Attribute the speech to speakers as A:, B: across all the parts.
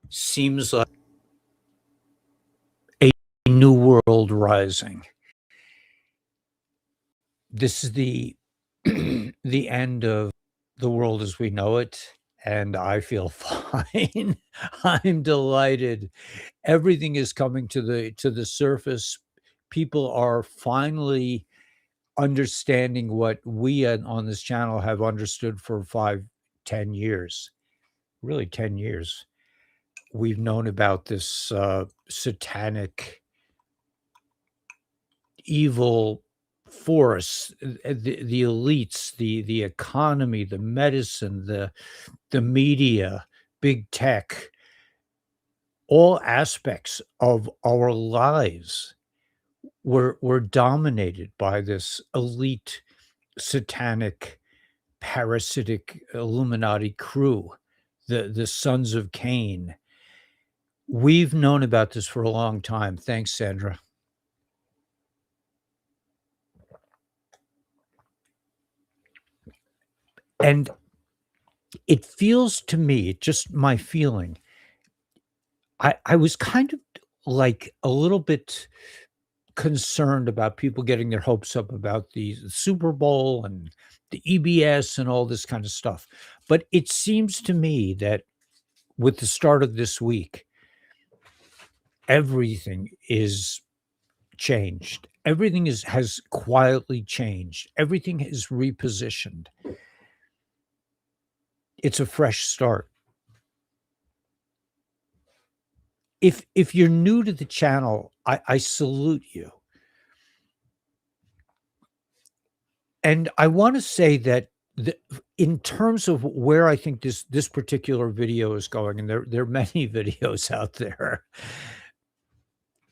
A: seems like a new world rising. This is the the end of the world as we know it, and I feel fine. I'm delighted. Everything is coming to the surface. People are finally understanding what we on this channel have understood for 5, 10 years, really 10 years. We've known about this satanic evil force, the elites, the economy, the medicine, the media, big tech, all aspects of our lives were dominated by this elite satanic parasitic Illuminati crew, the sons of Cain. We've known about this for a long time. Thanks, Sandra. And it feels to me, just my feeling, I was kind of like a little bit concerned about people getting their hopes up about the Super Bowl and the EBS and all this kind of stuff. But it seems to me that with the start of this week, everything is changed. Everything has quietly changed. Everything is repositioned. It's a fresh start. If you're new to the channel, I salute you. And I wanna say that in terms of where I think this particular video is going, and there are many videos out there.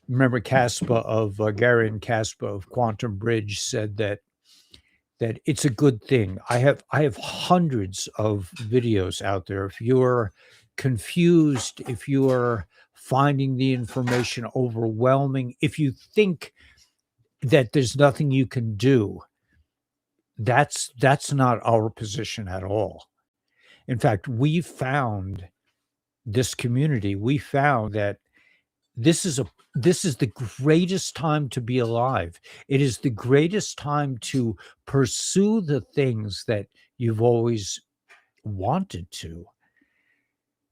A: Remember Caspa of Gary and Caspa of Quantum Bridge said that it's a good thing. I have hundreds of videos out there. If you're confused, if you're finding the information overwhelming, if you think that there's nothing you can do, that's not our position at all. In fact, we found this community. We found that this is a this is the greatest time to be alive. It is the greatest time to pursue the things that you've always wanted to,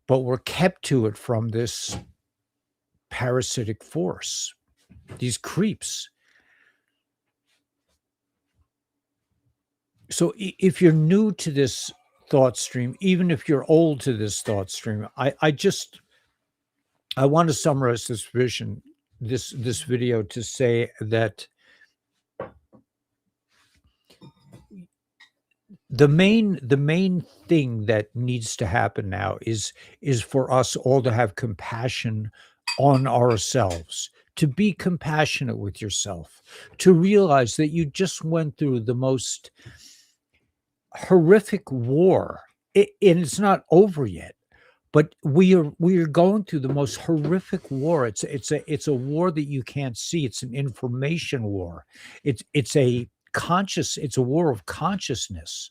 A: but we're kept to it from this parasitic force, these creeps. So if you're new to this thought stream, even if you're old to this thought stream, I want to summarize this vision, this video to say that the main thing that needs to happen now is for us all to have compassion on ourselves, to be compassionate with yourself, to realize that you just went through the most horrific war, and it's not over yet. But we are going through the most horrific war. It's a war that you can't see. It's an information war. It's a war of consciousness.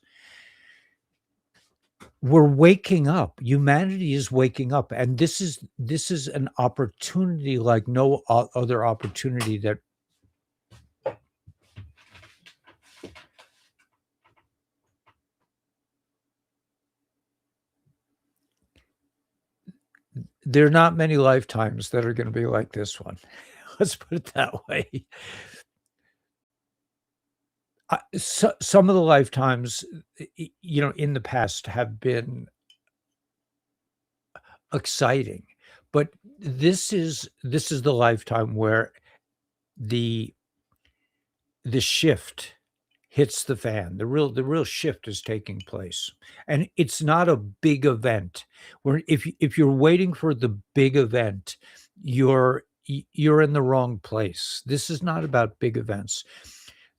A: We're waking up. Humanity is waking up, and this is an opportunity like no other opportunity that there are not many lifetimes that are going to be like this one. Let's put it that way. Some of the lifetimes, in the past have been exciting, but this is the lifetime where the the shift hits the fan. The real shift is taking place, and it's not a big event. Where if you're waiting for the big event, you're in the wrong place. This is not about big events.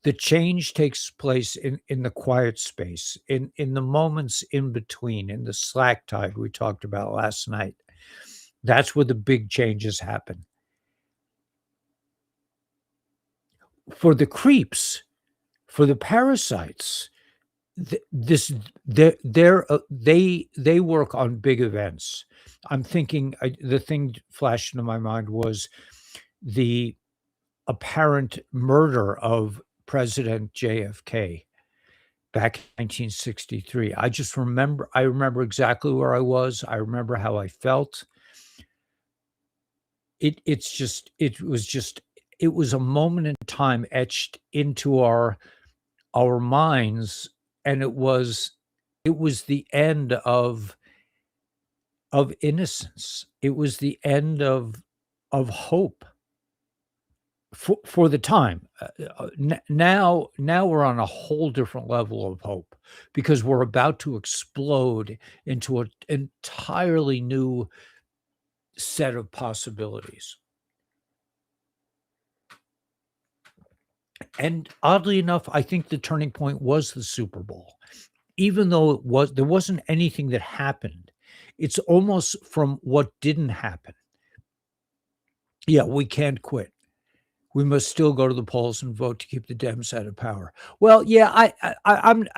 A: The change takes place in the quiet space, in the moments in between, in the slack tide we talked about last night. That's where the big changes happen. For the creeps, for the parasites, this they work on big events. I'm thinking the thing flashed into my mind was the apparent murder of President JFK back in 1963. I remember exactly where I was. I remember how I felt. It was a moment in time etched into our minds, and it was the end of innocence. It was the end of hope for the time. Now we're on a whole different level of hope because we're about to explode into an entirely new set of possibilities. And oddly enough, I think the turning point was the Super Bowl. Even though there wasn't anything that happened, it's almost from what didn't happen. Yeah, we can't quit. We must still go to the polls and vote to keep the Dems out of power. Well, yeah,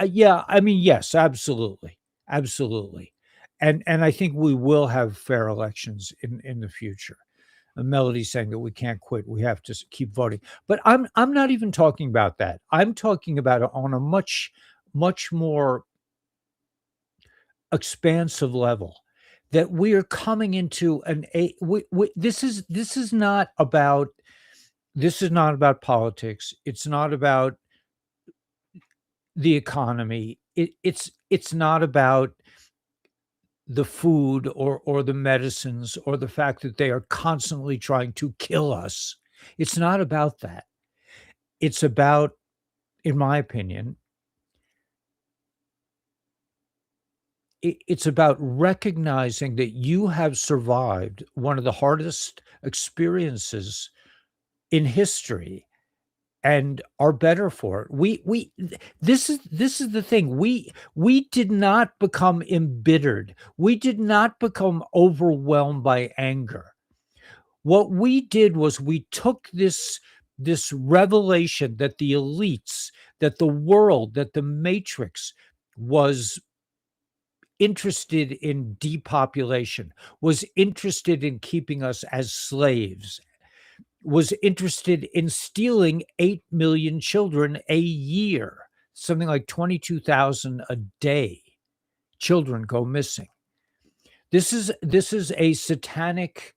A: yeah, I mean, yes, absolutely, absolutely, and I think we will have fair elections in the future. Melody saying that we can't quit, we have to keep voting. But I'm not even talking about that. I'm talking about it on a much more expansive level. That we are coming into this is not about politics. It's not about the economy. It's not about the food or the medicines or the fact that they are constantly trying to kill us. It's not about that. It's about, in my opinion, it's about recognizing that you have survived one of the hardest experiences in history and are better for it. This is the thing. We did not become embittered. We did not become overwhelmed by anger. What we did was we took this revelation that the elites, that the world, that the matrix was interested in depopulation, was interested in keeping us as slaves, was interested in stealing 8 million children a year, something like 22,000 a day. Children go missing. This is a satanic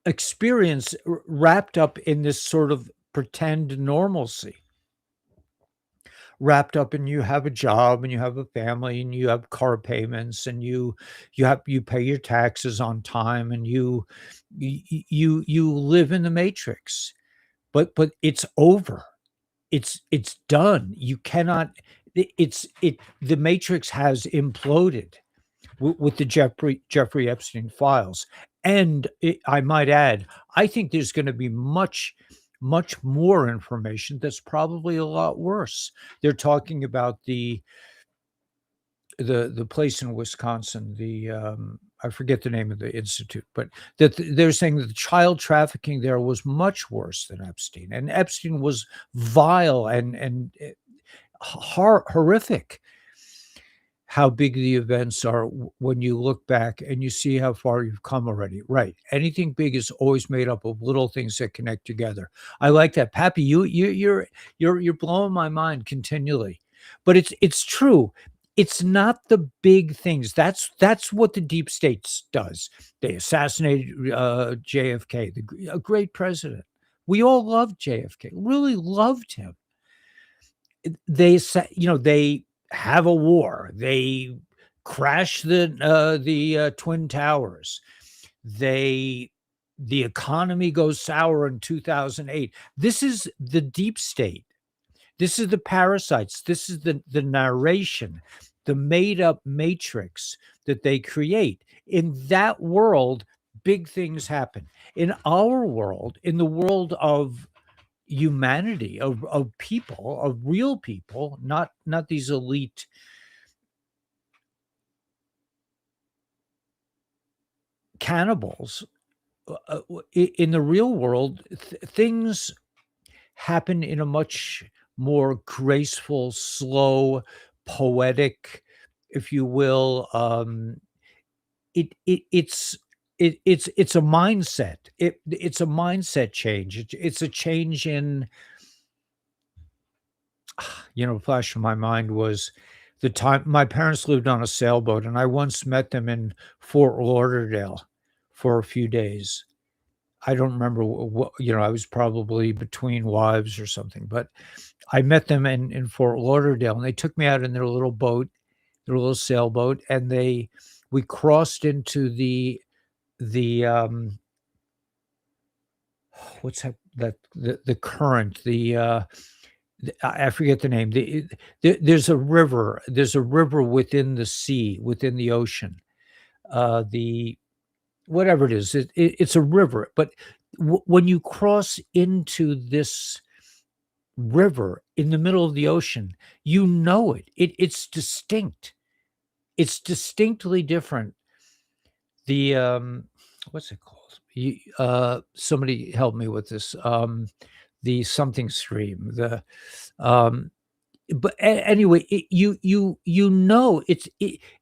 A: experience wrapped up in this sort of pretend normalcy. Wrapped up in you have a job and you have a family and you have car payments and you pay your taxes on time and you live in the matrix. But it's over. It's done. You cannot the matrix has imploded with the Jeffrey Epstein files. And I might add, I think there's going to be much more information that's probably a lot worse. They're talking about the place in Wisconsin, I forget the name of the institute, but that they're saying that the child trafficking there was much worse than Epstein, and Epstein was vile and horrific. How big the events are when you look back and you see how far you've come already. Right. Anything big is always made up of little things that connect together. I like that. Pappy, you're blowing my mind continually. But it's true. It's not the big things. That's what the deep states does. They assassinated JFK, a great president. We all loved JFK, really loved him. They have a war. They crash the Twin Towers. They The economy goes sour in 2008. This is the deep state. This is the parasites. This is the narration, the made up matrix that they create. In that world, big things happen. In our world, in the world of humanity, of people, of real people, not these elite cannibals. In the real world, things happen in a much more graceful, slow, poetic, if you will. It's a mindset. It's a mindset change. It's a change in, flash in my mind was the time my parents lived on a sailboat, and I once met them in Fort Lauderdale for a few days. I don't remember what, I was probably between wives or something, but I met them in Fort Lauderdale, and they took me out in their little boat, their little sailboat, and we crossed into the what's that the current, I forget the name. There's a river within the sea, within the ocean. The Whatever it is, it's a river. But when you cross into this river in the middle of the ocean, you know it. It's distinct. It's distinctly different. The What's it called? Somebody help me with this. The something stream. Um, but anyway, the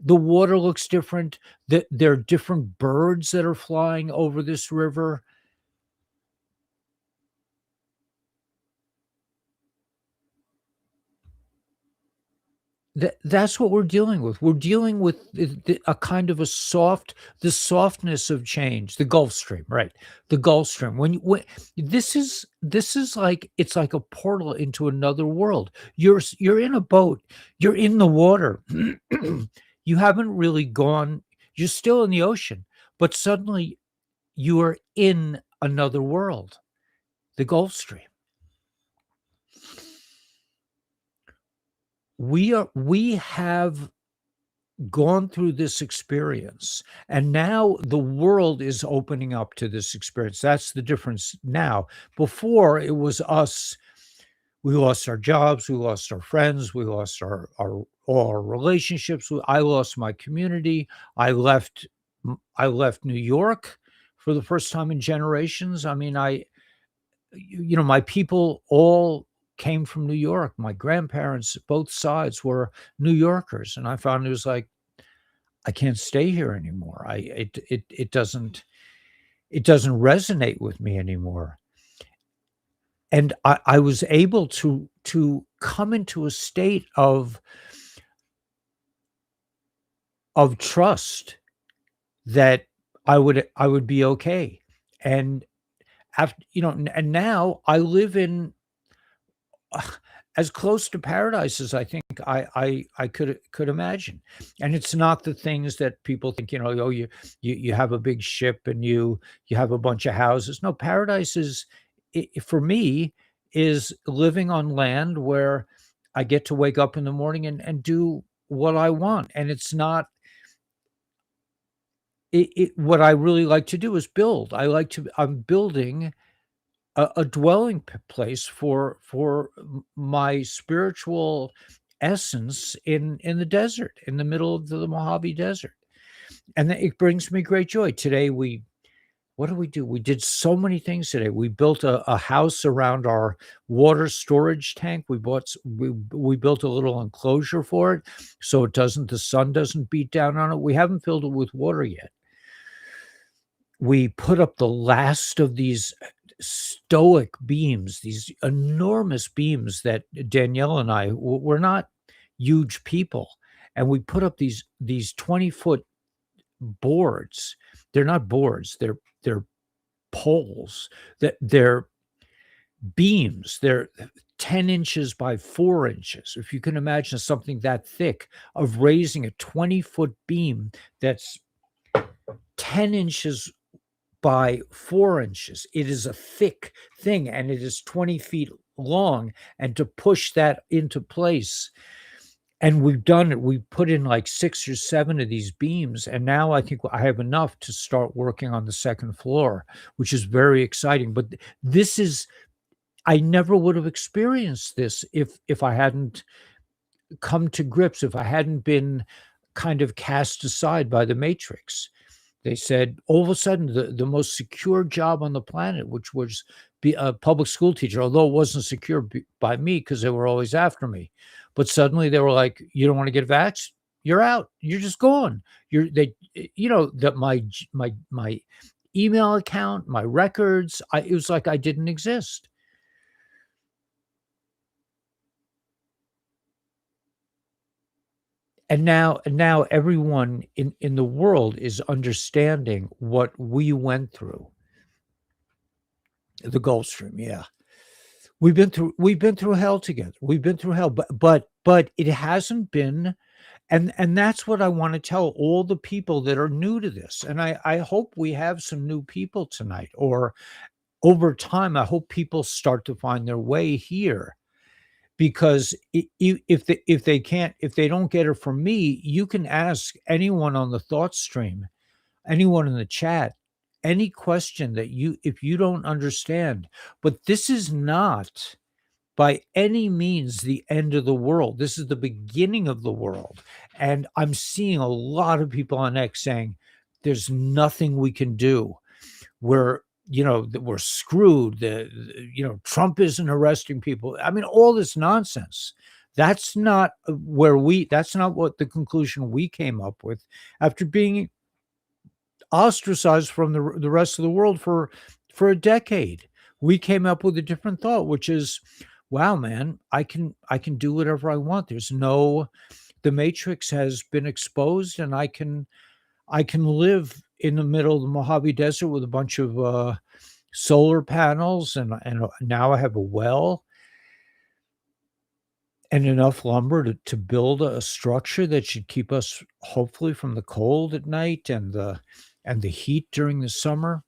A: water looks different. That there are different birds that are flying over this river. That's what we're dealing with. We're dealing with a kind of the softness of change, the Gulf Stream, right? The Gulf Stream. When this is like it's like a portal into another world. You're in a boat. You're in the water. You haven't really gone. You're still in the ocean, but suddenly you are in another world. The Gulf Stream. We have gone through this experience, and now the world is opening up to this experience. That's the difference now. Before, it was us. We lost our jobs, we lost our friends, we lost our all our relationships. I lost my community. I left New York for the first time in generations. I mean, my people all came from New York. My grandparents, both sides, were New Yorkers, and I found it was like, I can't stay here anymore. It doesn't resonate with me anymore. And I was able to come into a state of trust that I would be okay. And after, and now I live in as close to paradise as I think I could imagine. And it's not the things that people think, oh, you have a big ship and you have a bunch of houses. No, paradise is for me is living on land where I get to wake up in the morning and do what I want. And it's not what I really like to do is build. I'm building a dwelling place for my spiritual essence in the desert, in the middle of the Mojave Desert, and it brings me great joy. Today, what did we do? We did so many things today. We built a house around our water storage tank. We built a little enclosure for it, so the sun doesn't beat down on it. We haven't filled it with water yet. We put up the last of these stoic beams, these enormous beams that Danielle and we're not huge people, and we put up these 20-foot boards. They're not boards, they're poles, that they're beams. They're 10 inches by 4 inches. If you can imagine something that thick, of raising a 20-foot beam that's 10 inches by 4 inches. It is a thick thing, and it is 20 feet long. And to push that into place, and we've done it. We put in like 6 or 7 of these beams, and now I think I have enough to start working on the second floor, which is very exciting. But this is I never would have experienced this if I hadn't come to grips, if I hadn't been kind of cast aside by the matrix. They said all of a sudden the most secure job on the planet, which was be a public school teacher, although it wasn't secure by me because they were always after me. But suddenly they were like, "You don't want to get vaxxed? You're out. You're just gone." That my email account, my records, it was like I didn't exist. And now everyone in the world is understanding what we went through. The Gulf Stream, yeah. We've been through hell together. We've been through hell, but it hasn't been, and that's what I want to tell all the people that are new to this. And I hope we have some new people tonight, or over time, I hope people start to find their way here, because if they don't get it from me, you can ask anyone on the thought stream, anyone in the chat, any question that if you don't understand. But this is not by any means the end of the world. This is the beginning of the world. And I'm seeing a lot of people on X saying there's nothing we can do. We're screwed. Trump isn't arresting people. I mean, all this nonsense. That's not what the conclusion we came up with after being ostracized from the rest of the world for a decade. We came up with a different thought, which is, wow, man, I can do whatever I want. The matrix has been exposed, and I can live in the middle of the Mojave Desert with a bunch of solar panels, and now I have a well and enough lumber to build a structure that should keep us, hopefully, from the cold at night and the heat during the summer,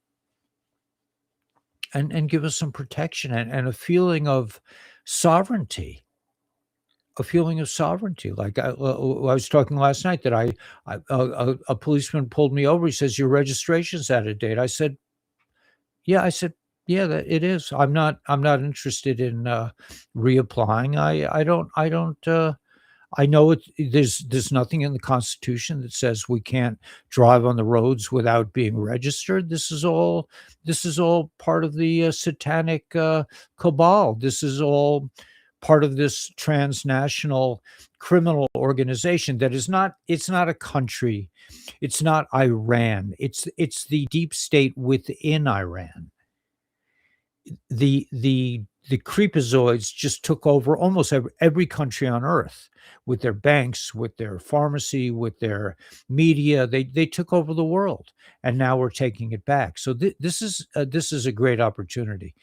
A: and give us some protection, and a feeling of sovereignty. A feeling of sovereignty. Like I was talking last night that a policeman pulled me over. He says, "Your registration's out of date." I said, "Yeah." I said, "Yeah, that it is. I'm not interested in reapplying. I don't. I know there's nothing in the Constitution that says we can't drive on the roads without being registered. This is all part of the satanic cabal. This is all part of this transnational criminal organization that is not. It's not a country. It's not Iran. It's the deep state within Iran. The creepazoids just took over almost every country on earth, with their banks, with their pharmacy, with their media. They took over the world, and now we're taking it back. So this is a great opportunity.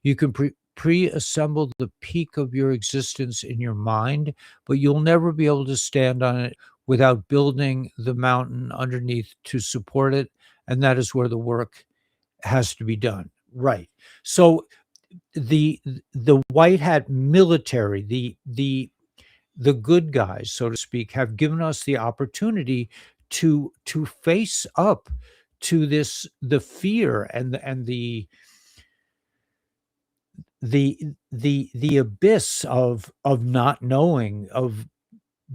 A: You can pre-assemble the peak of your existence in your mind, but you'll never be able to stand on it without building the mountain underneath to support it, and that is where the work has to be done. Right. So the the white hat military, the good guys, so to speak, have given us the opportunity to face up to the fear and the abyss of not knowing, of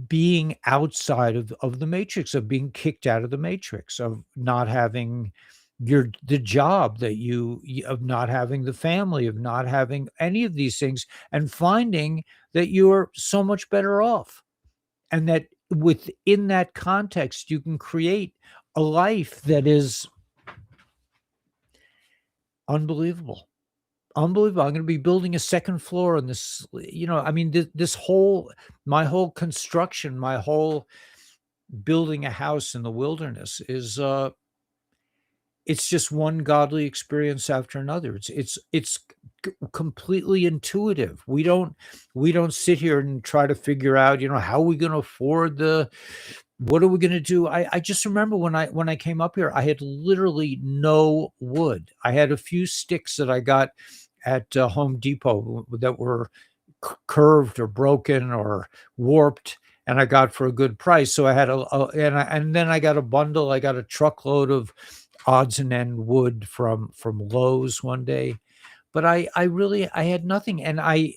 A: being outside of the matrix, of being kicked out of the matrix, of not having the job of not having the family, of not having any of these things, and finding that you're so much better off, and that within that context you can create a life that is unbelievable. Unbelievable. I'm going to be building a second floor on this. I mean, my whole construction, my whole building a house in the wilderness is it's just one godly experience after another. It's completely intuitive. We don't sit here and try to figure out, how are we going to afford what are we going to do. I just remember when I came up here, I had literally no wood. I had a few sticks that I got at Home Depot that were curved or broken or warped, and I got for a good price. So I had and then I got a bundle. I got a truckload of odds and end wood from Lowe's one day. But I had nothing, and I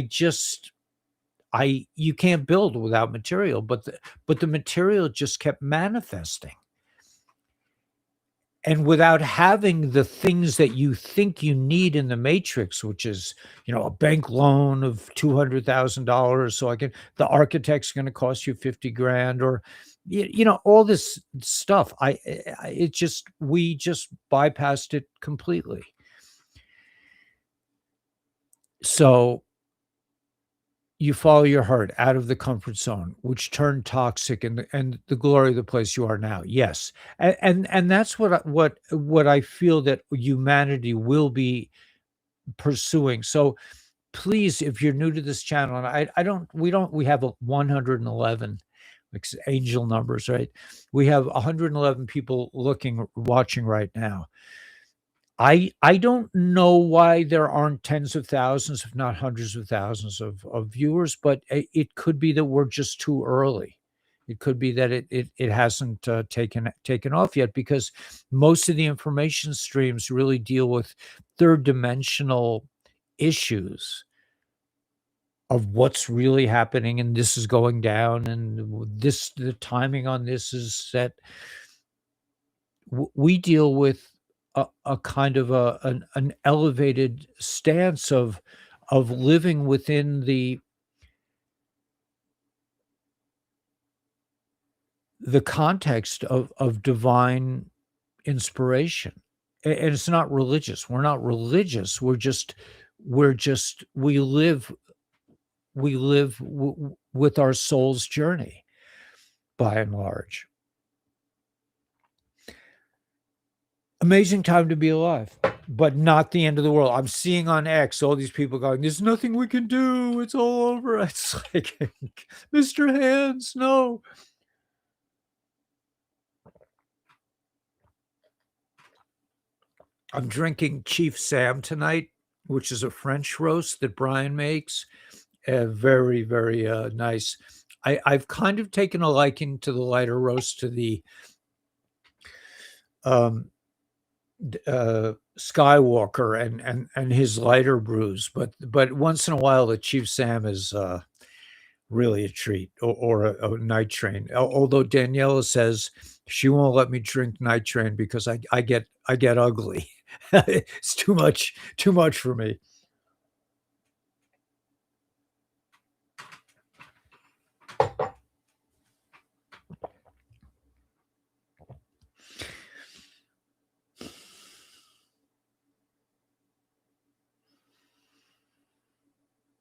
A: just I you can't build without material, but the material just kept manifesting. and without having the things that you think you need in the matrix, which is, a bank loan of $200,000, so I can the architect's going to cost you 50 grand, or all this stuff. It just we just bypassed it completely. So you follow your heart out of the comfort zone, which turned toxic, and the glory of the place you are now. Yes, and that's what I feel that humanity will be pursuing. So please, if you're new to this channel, and we have a 111, like angel numbers, right? We have 111 people watching right now. I don't know why there aren't tens of thousands, if not hundreds of thousands of viewers, but it could be that we're just too early. It could be that it hasn't taken off yet, because most of the information streams really deal with third dimensional issues of what's really happening, and this is going down, and the timing on this is set. We deal with a kind of an elevated stance of living within the context of divine inspiration. And it's not religious. We're not religious. We live with our soul's journey, by and large. Amazing time to be alive, but not the end of the world. I'm seeing on X all these people going, "There's nothing we can do. It's all over." It's like, Mr. Hands, no. I'm drinking Chief Sam tonight, which is a French roast that Brian makes. Very, very nice. I've kind of taken a liking to the lighter roast, to the um, Skywalker and his lighter brews, but once in a while the Chief Sam is really a treat, or a night train. Although Daniela says she won't let me drink night train because I get ugly. It's too much for me.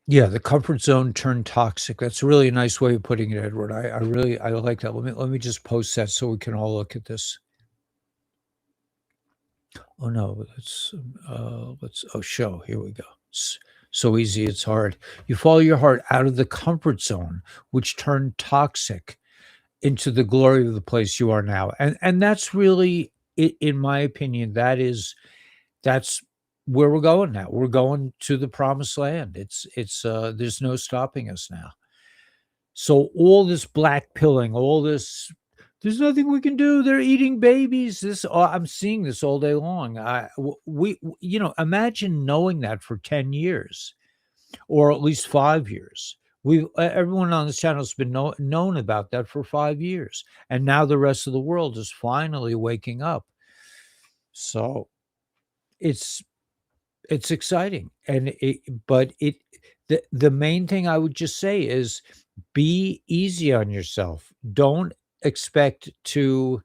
A: Yeah, the comfort zone turned toxic. That's really a nice way of putting it, Edward. I like that. Let me just post that so we can all look at this. Oh no, let's show. Here we go. So easy, it's hard. You follow your heart out of the comfort zone, which turned toxic, into the glory of the place you are now. And that's really, in my opinion, that's where we're going now. We're going to the promised land. It's there's no stopping us now. So all this black pilling, all this, there's nothing we can do. They're eating babies. I'm seeing this all day long. Imagine knowing that for 10 years, or at least 5 years. Everyone on this channel has been known about that for 5 years, and now the rest of the world is finally waking up. So it's exciting, but the main thing I would just say is, be easy on yourself. Don't expect to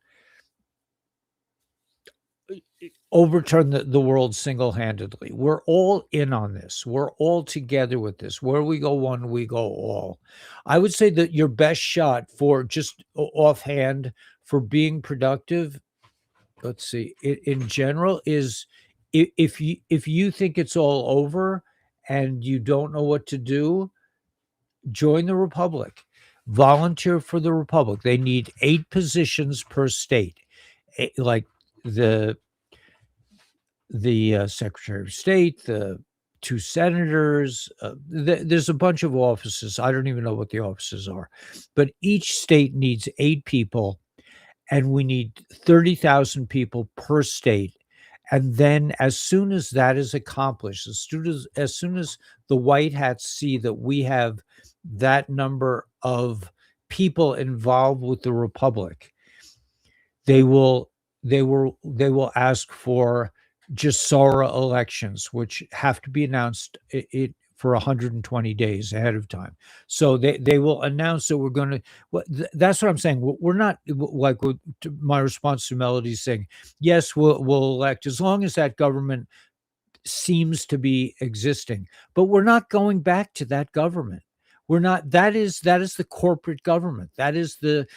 A: overturn the world single-handedly. We're all in on this. We're all together with this. Where we go one, we go all. I would say that your best shot, for just offhand, for being productive, let's see, in general, is, if you think it's all over and you don't know what to do, join the Republic. Volunteer for the Republic. They need 8 positions per state. Like the Secretary of State, the 2 senators. There's a bunch of offices. I don't even know what the offices are, but each state needs 8 people, and we need 30,000 people per state. And then, as soon as that is accomplished, as soon as the white hats see that we have that number of people involved with the Republic, they will they will ask for Gisara elections, which have to be announced for 120 days ahead of time. So they will announce that we're going to. Well, that's what I'm saying. We're not like my response to Melody saying, yes, we'll elect as long as that government seems to be existing, but we're not going back to that government. We're not. That is the corporate government. That is the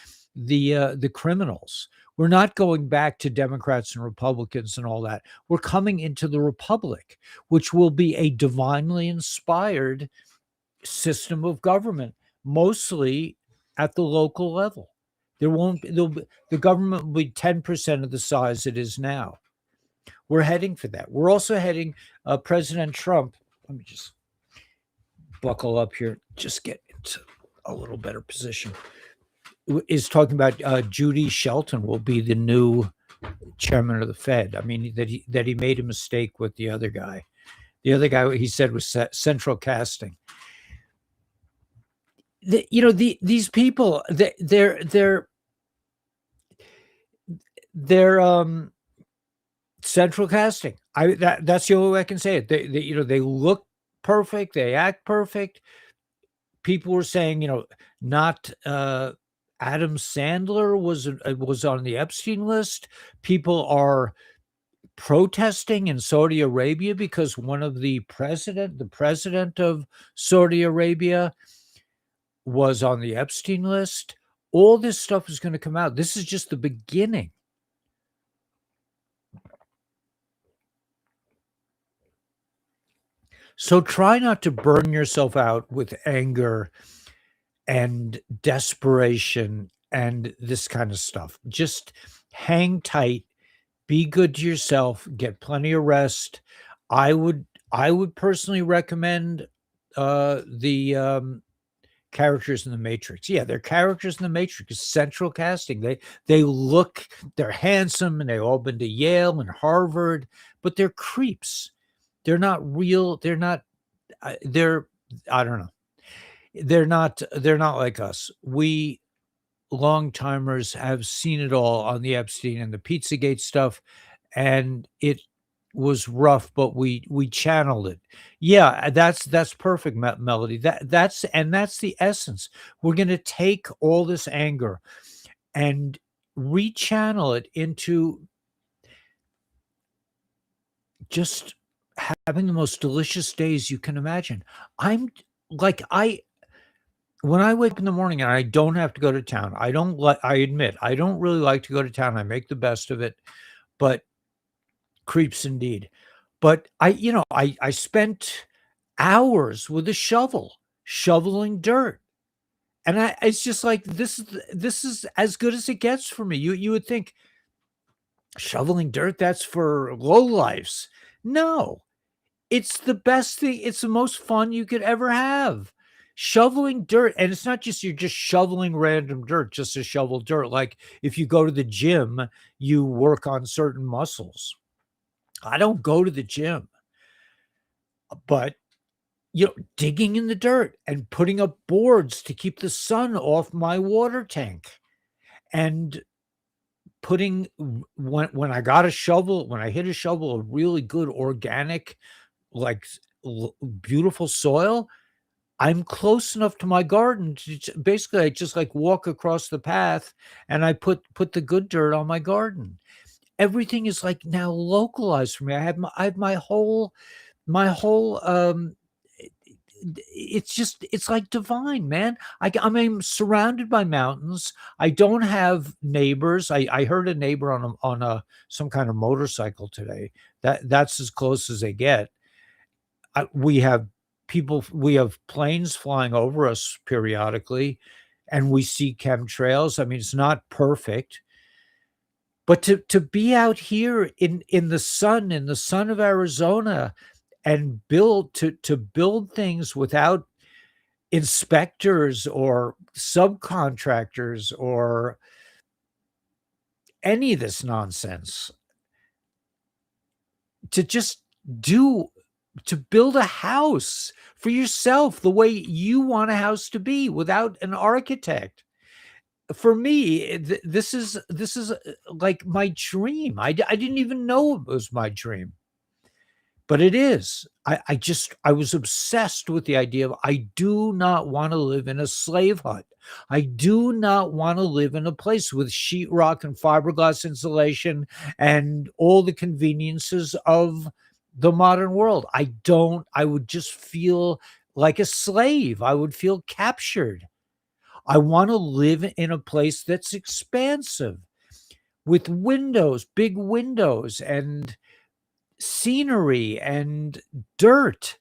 A: criminals. We're not going back to Democrats and Republicans and all that. We're coming into the republic, which will be a divinely inspired system of government, mostly at the local level. There won't be, the government will be 10% of the size it is now. We're heading for that. We're also heading, President Trump, let me just buckle up here, just get into a little better position, is talking about Judy Shelton will be the new chairman of the Fed. I mean, that he made a mistake with the other guy. The other guy, he said, was central casting. These people, they're central casting. That's the only way I can say it. They look perfect, they act perfect. People were saying, not Adam Sandler was on the Epstein list. People are protesting in Saudi Arabia because one of the president of Saudi Arabia was on the Epstein list. All this stuff is going to come out. This is just the beginning. So try not to burn yourself out with anger and desperation and this kind of stuff. Just hang tight, be good to yourself, get plenty of rest. I would personally recommend the characters in the Matrix. Yeah, they're characters in the Matrix. Central casting. They're handsome, and they've all been to Yale and Harvard, but they're creeps. They're not real. They're not. They're. I don't know. They're not. They're not like us. We long timers have seen it all on the Epstein and the Pizzagate stuff, and it was rough, but we channeled it. Yeah, that's perfect, Melody. That's the essence. We're going to take all this anger and rechannel it into just having the most delicious days you can imagine. I'm like I When I wake up in the morning and I don't have to go to town, I admit, I don't really like to go to town. I make the best of it, but creeps indeed. But I spent hours with a shovel shoveling dirt. And it's just like this is as good as it gets for me. You would think shoveling dirt, that's for lowlifes. No, it's the best thing. It's the most fun you could ever have. Shoveling dirt, and it's not just you're just shoveling random dirt just to shovel dirt. Like if you go to the gym, you work on certain muscles. I don't go to the gym, but digging in the dirt and putting up boards to keep the sun off my water tank, and putting when I got a shovel, when I hit a shovel, a really good organic, like beautiful soil, I'm close enough to my garden to basically I just like walk across the path and I put the good dirt on my garden. Everything is like now localized for me. I have my whole it's like divine, man. I mean, I'm surrounded by mountains. I don't have neighbors. I heard a neighbor on a some kind of motorcycle today. That's as close as they get. We have we have planes flying over us periodically, and we see chemtrails. I mean, it's not perfect, but to be out here in the sun of Arizona, and build things without inspectors or subcontractors or any of this nonsense, to just do to build a house for yourself the way you want a house to be without an architect. for me, this is like my dream. I didn't even know it was my dream, but it is. I was obsessed with the idea of I do not want to live in a slave hut. I do not want to live in a place with sheetrock and fiberglass insulation and all the conveniences of the modern world. I would just feel like a slave. I would feel captured. I want to live in a place that's expansive with windows, big windows, and scenery and dirt.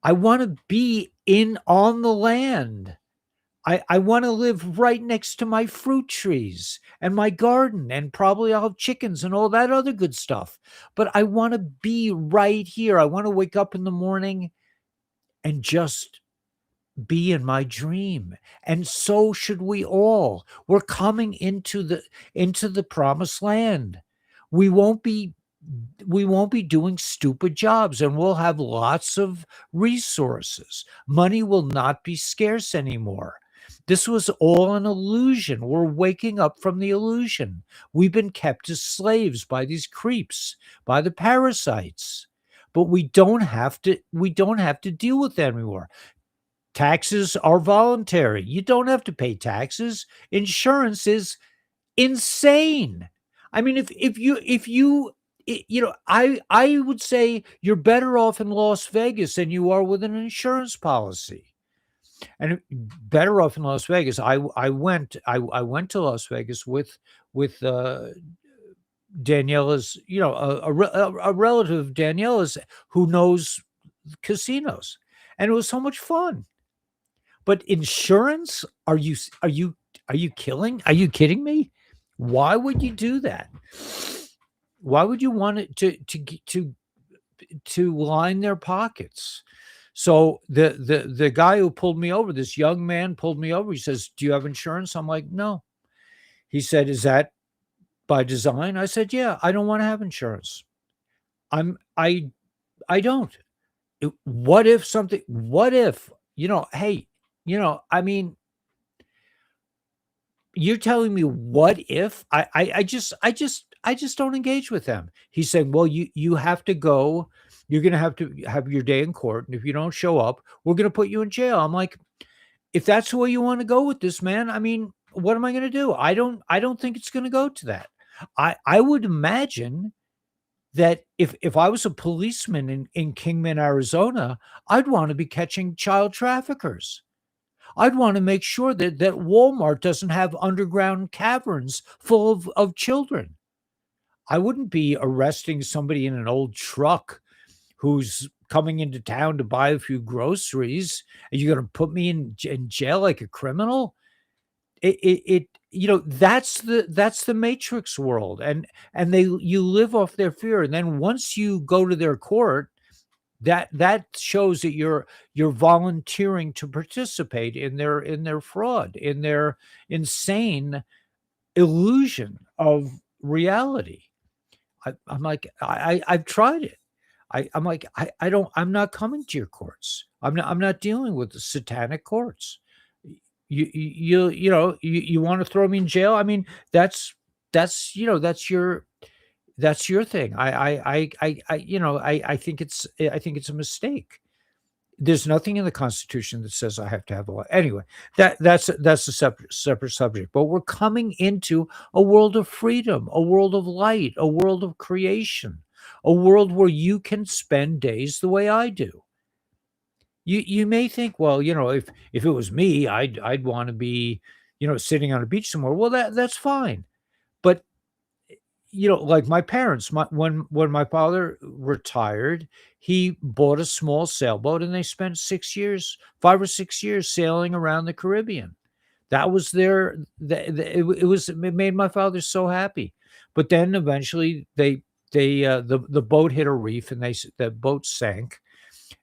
A: I want to be in on the land. I want to live right next to my fruit trees and my garden, and probably I'll have chickens and all that other good stuff. But I want to be right here. I want to wake up in the morning and just be in my dream. And so should we all. We're coming into the promised land. We won't be we won't be doing stupid jobs, and we'll have lots of resources. Money will not be scarce anymore. This was all an illusion. We're waking up from the illusion. We've been kept as slaves by these creeps, by the parasites. But we don't have to deal with that anymore. Taxes are voluntary. You don't have to pay taxes. Insurance is insane. I mean, if you I would say you're better off in Las Vegas than you are with an insurance policy. And better off in Las Vegas. I went to Las Vegas with Daniela's, a relative of Daniela's who knows casinos, and it was so much fun. But insurance? Are you kidding me? Why would you do that? Why would you want it to line their pockets? So the guy who pulled me over, this young man pulled me over. He says, "Do you have insurance?" I'm like, "No." He said, "Is that by design?" I said, "Yeah, I don't want to have insurance. I'm I don't. What if, hey, I mean, you're telling me what if? I just don't engage with them. He said, "Well, you have to go. You're gonna have to have your day in court, and if you don't show up, we're gonna put you in jail." I'm like, if that's the way you want to go with this, man, I mean, what am I gonna do? I don't think it's gonna go to that. I would imagine that if I was a policeman in Kingman, Arizona, I'd want to be catching child traffickers. I'd want to make sure that Walmart doesn't have underground caverns full of children. I wouldn't be arresting somebody in an old truck who's coming into town to buy a few groceries. Are you going to put me in jail like a criminal? That's the matrix world, and you live off their fear, and then once you go to their court, that shows that you're volunteering to participate in their fraud, in their insane illusion of reality. I'm like, I've tried it. I'm like, I'm not coming to your courts. I'm not dealing with the satanic courts. You want to throw me in jail? I mean, that's your thing. I think it's a mistake. There's nothing in the Constitution that says I have to have a law. Anyway, that's a separate subject. But we're coming into a world of freedom, a world of light, a world of creation, a world where you can spend days the way I do. You may think, well, if it was me, I'd want to be, sitting on a beach somewhere. Well, that's fine. But like my parents, when my father retired, he bought a small sailboat, and they spent 6 years, 5 or 6 years sailing around the Caribbean. That was it made my father so happy. But then eventually the boat hit a reef, and the boat sank,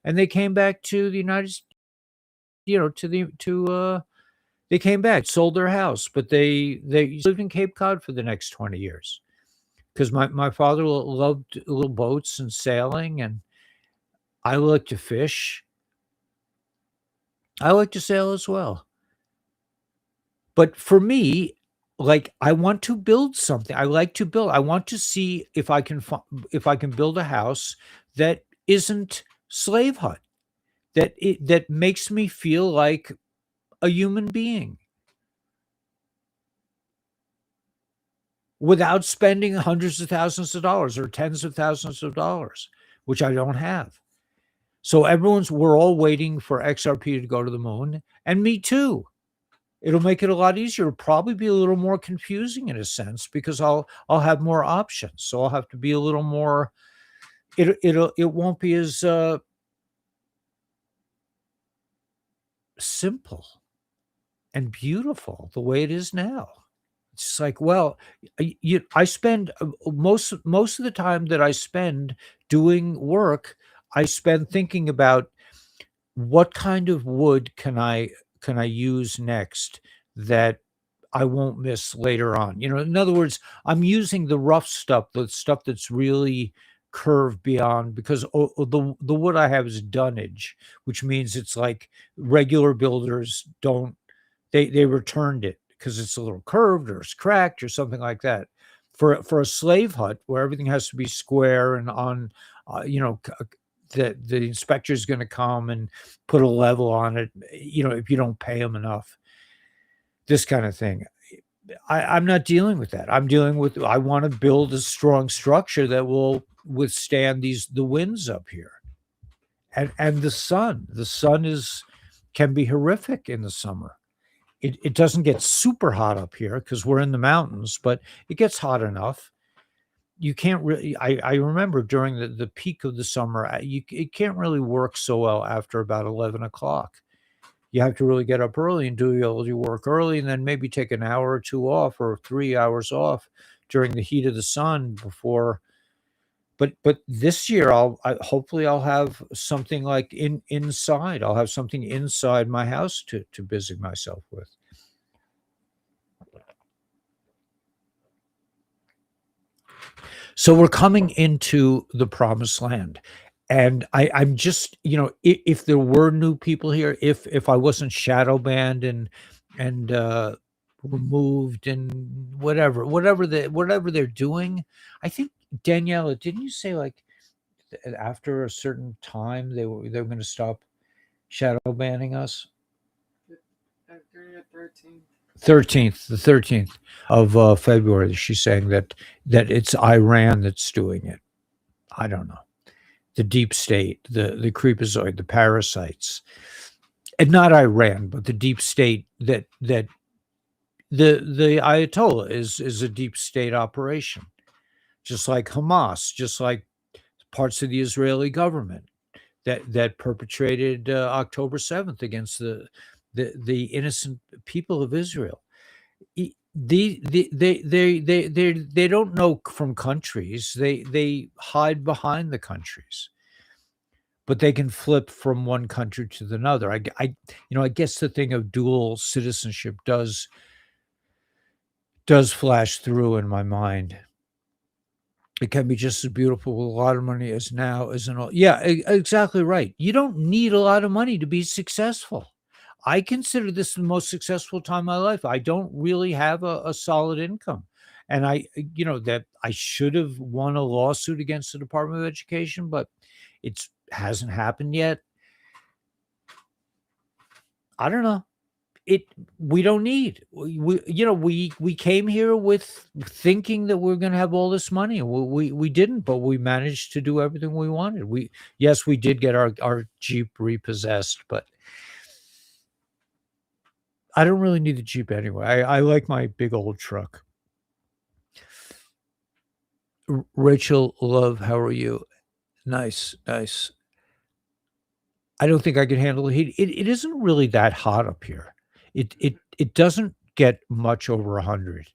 A: and they came back to the United you know to the to they came back, sold their house, but they lived in Cape Cod for the next 20 years. 'Cause my father loved little boats and sailing, and I like to fish. I like to sail as well. But for me, like, I want to build something. I like to build. I want to see if I can build a house that isn't slave hut, that makes me feel like a human being without spending hundreds of thousands of dollars or tens of thousands of dollars, which I don't have. So we're all waiting for XRP to go to the moon, and me too. It'll make it a lot easier. It'll probably be a little more confusing in a sense because I'll have more options. So I'll have to be a little more. It won't be as simple and beautiful the way it is now. It's just like, well, I spend most of the time that I spend doing work, I spend thinking about what kind of wood can I use next that I won't miss later on. In other words, I'm using the rough stuff, the stuff that's really curved beyond because the wood I have is dunnage, which means it's like regular builders don't they returned it because it's a little curved or it's cracked or something like that. For a slave hut where everything has to be square and on, the inspector is going to come and put a level on it. If you don't pay them enough, this kind of thing. I'm not dealing with that. I'm dealing with I want to build a strong structure that will withstand the winds up here and the sun. The sun is can be horrific in the summer. It doesn't get super hot up here because we're in the mountains, but it gets hot enough. You can't really. I remember during the peak of the summer, it can't really work so well after about 11 o'clock. You have to really get up early and do all your work early, and then maybe take an hour or two off or 3 hours off during the heat of the sun before. But this year, hopefully I'll have something like inside. I'll have something inside my house to busy myself with. So we're coming into the promised land. And I'm just, if there were new people here, if I wasn't shadow banned and removed and whatever they're doing, I think Daniela, didn't you say like after a certain time they were going to stop shadow banning us? After 13th of February. She's saying that it's Iran that's doing it. I don't know. The deep state, the creepazoid, the parasites, and not Iran, but the deep state that the Ayatollah is a deep state operation, just like Hamas, just like parts of the Israeli government that perpetrated October 7th against the innocent people of Israel. They don't know from countries. They hide behind the countries, but they can flip from one country to another. I guess the thing of dual citizenship does flash through in my mind. It can be just as beautiful with a lot of money as now as an all. Yeah, exactly right. You don't need a lot of money to be successful. I consider this the most successful time of my life. I don't really have a solid income. And that I should have won a lawsuit against the Department of Education, but it hasn't happened yet. I don't know. We don't need. We came here with thinking that we're going to have all this money. We didn't, but we managed to do everything we wanted. Yes, we did get our Jeep repossessed, but I don't really need the Jeep anyway. I like my big old truck. Rachel, love, how are you? Nice, nice. I don't think I can handle the heat. It isn't really that hot up here. It doesn't get much over 100.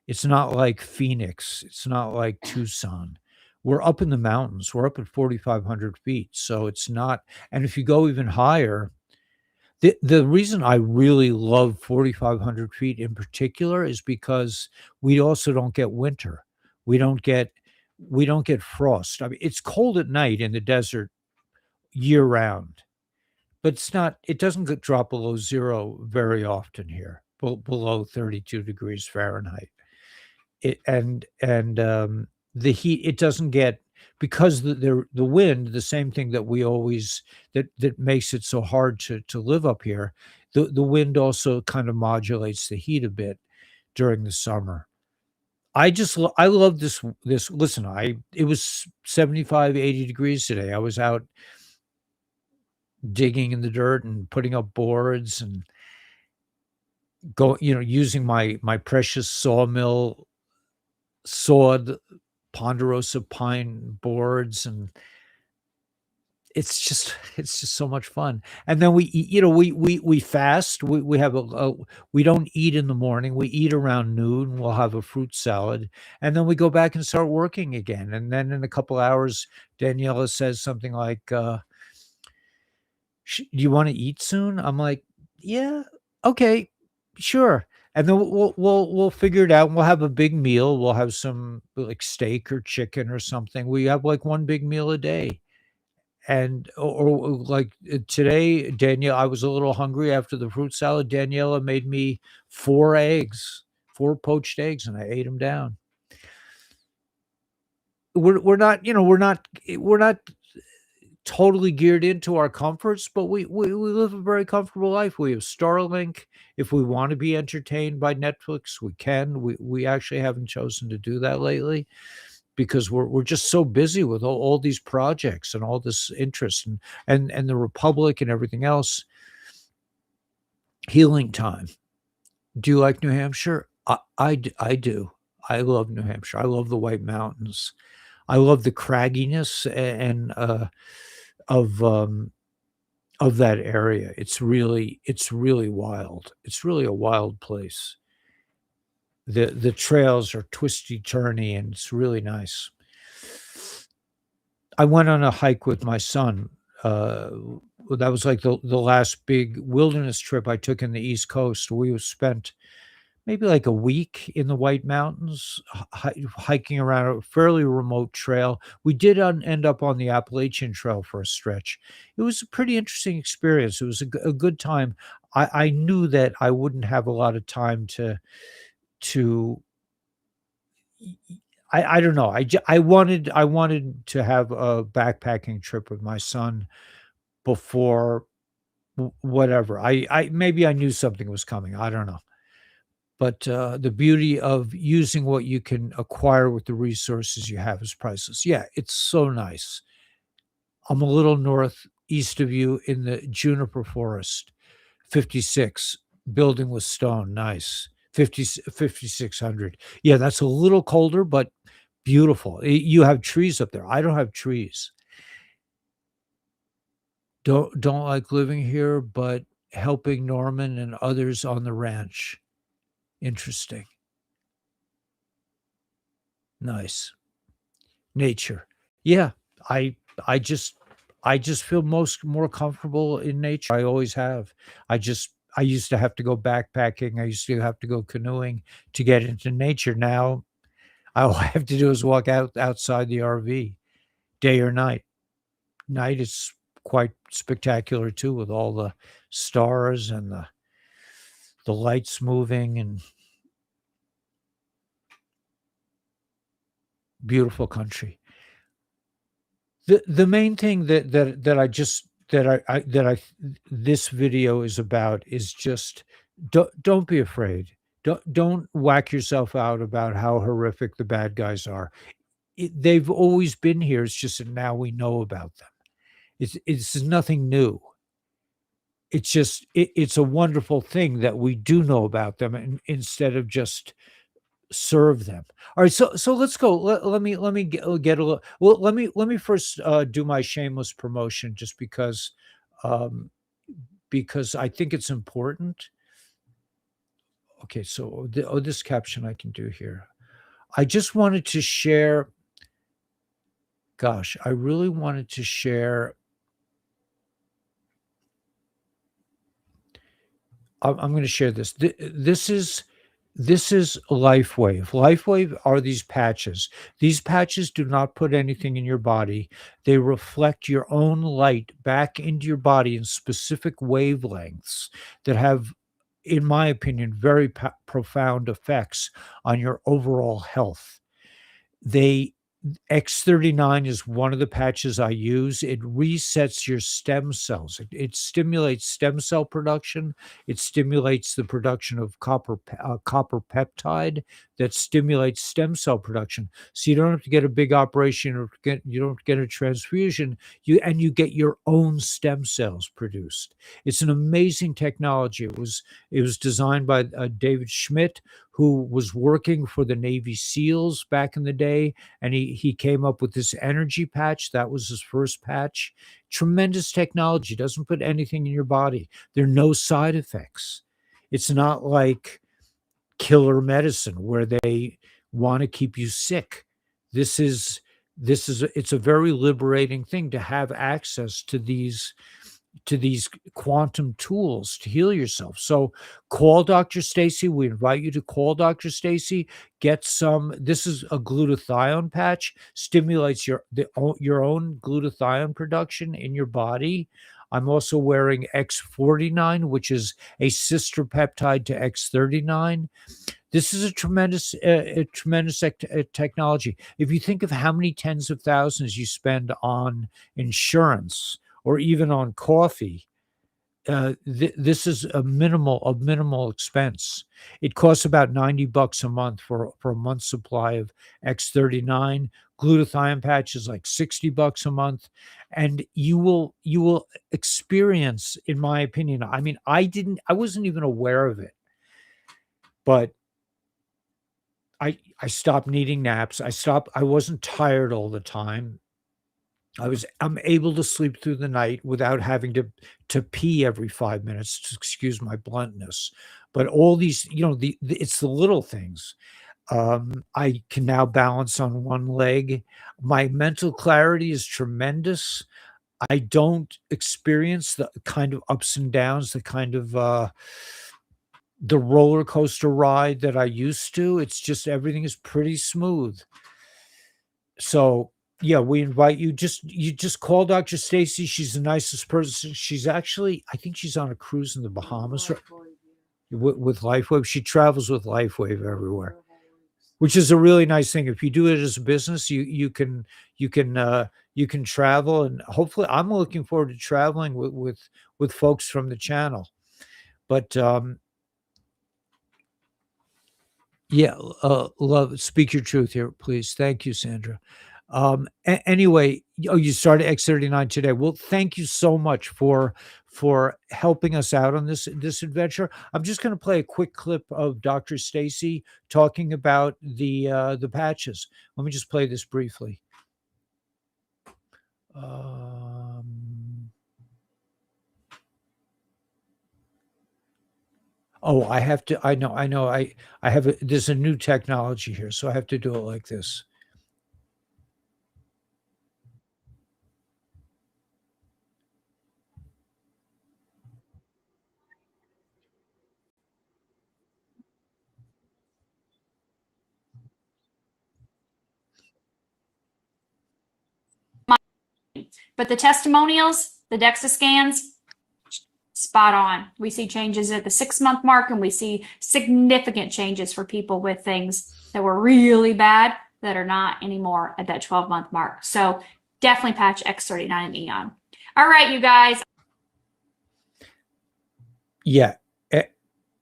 A: It's not like Phoenix. It's not like Tucson. We're up in the mountains. We're up at 4,500 feet. So it's not. And if you go even higher, the reason I really love 4,500 feet in particular is because we also don't get winter. We don't get we don't get frost. I mean, it's cold at night in the desert year round, but it doesn't drop below zero very often here. below 32 degrees Fahrenheit. The heat, it doesn't get, because the wind, the same thing that we always, that makes it so hard to live up here, the wind also kind of modulates the heat a bit during the summer. I love this. Listen, I it was 75, 80 degrees today. I was out digging in the dirt and putting up boards and using my precious sawmill sawed ponderosa pine boards, and it's just so much fun. And then we eat, we fast. We have we don't eat in the morning. We eat around noon. We'll have a fruit salad, and then we go back and start working again. And then in a couple hours, Daniela says something like, "Do you want to eat soon?" I'm like, "Yeah, okay, sure." And then we'll figure it out. We'll have a big meal. We'll have some like steak or chicken or something. We have like one big meal a day. And like, today, Danielle, I was a little hungry after the fruit salad. Daniela made me 4 eggs, 4 poached eggs, and I ate them down. We're not, we're not totally geared into our comforts, but we live a very comfortable life. We have Starlink. If we wanna be entertained by Netflix, we can. We actually haven't chosen to do that lately, because we're just so busy with all these projects and all this interest, and the Republic and everything else. Healing time. Do you like New Hampshire? I do. I love New Hampshire. I love the White Mountains. I love the cragginess of, of that area. It's really wild. It's really a wild place. The trails are twisty turny, and it's really nice. I went on a hike with my son. That was like the last big wilderness trip I took in the East Coast. We spent maybe like a week in the White Mountains, hiking around a fairly remote trail. We did end up on the Appalachian Trail for a stretch. It was a pretty interesting experience. It was a good time. I knew that I wouldn't have a lot of time to I don't know. I wanted to have a backpacking trip with my son before whatever. I maybe I knew something was coming. I don't know. But the beauty of using what you can acquire with the resources you have is priceless. Yeah, it's so nice. I'm a little northeast of you in the juniper forest, 56, building with stone. Nice. 5,600. Yeah, that's a little colder, but beautiful. You have trees up there. I don't have trees. Don't like living here, but helping Norman and others on the ranch. Interesting. Nice. Nature. Yeah, I I just I just feel more comfortable in nature. I always have. I used to have to go backpacking. I used to have to go canoeing to get into nature. Now, all I have to do is walk outside the RV, day or night. Night is quite spectacular too, with all the stars and the lights moving, and beautiful country. The main thing that I just that I this video is about is just, don't be afraid. Don't whack yourself out about how horrific the bad guys are. They've always been here. It's just that now we know about them. It's nothing new. It's a wonderful thing that we do know about them, and instead of just serve them. All right, so let's go. Let me get a little. Well, let me first do my shameless promotion, just um, because I think it's important. Okay, so this caption I can do here. I just wanted to share. Gosh, I really wanted to share. I'm going to share this. This is LifeWave. LifeWave are these patches. These patches do not put anything in your body. They reflect your own light back into your body in specific wavelengths that have in my opinion, very profound effects on your overall health. They X39 is one of the patches I use. It resets your stem cells. It stimulates stem cell production. It stimulates the production of copper peptide that stimulates stem cell production. So you don't have to get a big operation or you don't get a transfusion. You get your own stem cells produced. It's an amazing technology. It was designed by David Schmidt, who was working for the Navy SEALs back in the day, and he came up with this energy patch. That was his first patch. Tremendous technology. Doesn't put anything in your body. There are no side effects. It's not like killer medicine where they want to keep you sick. It's a very liberating thing to have access to these quantum tools to heal yourself. So call Dr. Stacy. We invite you to call Dr. Stacy. Get some. This is a glutathione patch. Stimulates your own glutathione production in your body. I'm also wearing X49, which is a sister peptide to X39. This is a tremendous technology. If you think of how many tens of thousands you spend on insurance or even on coffee, this is a minimal expense. It costs about $90 a month for a month's supply of X39. Glutathione patch is like $60 a month, and you will experience, in my opinion. I mean, I wasn't even aware of it, but I stopped needing naps. I wasn't tired all the time. I'm able to sleep through the night without having to pee every 5 minutes, to excuse my bluntness. But all these, it's the little things. I can now balance on one leg. My mental clarity is tremendous. I don't experience the kind of ups and downs, the kind of the roller coaster ride that I used to. It's just everything is pretty smooth. So yeah, we invite you. You just call Dr. Stacy. She's the nicest person. She's actually, I think she's on a cruise in the Bahamas with LifeWave. She travels with LifeWave everywhere, which is a really nice thing. If you do it as a business, you can travel, and hopefully, I'm looking forward to traveling with folks from the channel. But yeah, love. Speak your truth here, please. Thank you, Sandra. Anyway, oh, you started X39 today. Well, thank you so much for helping us out on this adventure. I'm just going to play a quick clip of Dr. Stacy talking about the patches. Let me just play this briefly. Oh, I have to. I know. I have. There's a new technology here, so I have to do it like this.
B: But the testimonials, the DEXA scans, spot on. We see changes at the 6-month mark, and we see significant changes for people with things that were really bad that are not anymore at that 12-month mark. So definitely patch X39 and Eon. All right, you guys.
A: Yeah.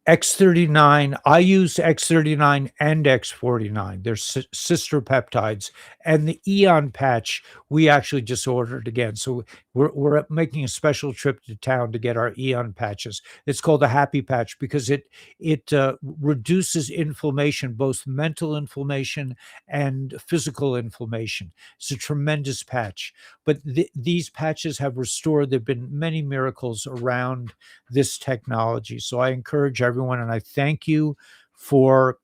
A: X39, I use X39 and X49. They're sister peptides. And the Eon patch, we actually just ordered again. So we're making a special trip to town to get our Eon patches. It's called the Happy Patch because it reduces inflammation, both mental inflammation and physical inflammation. It's a tremendous patch. But these patches have restored. There have been many miracles around this technology. So I encourage everyone, and I thank you for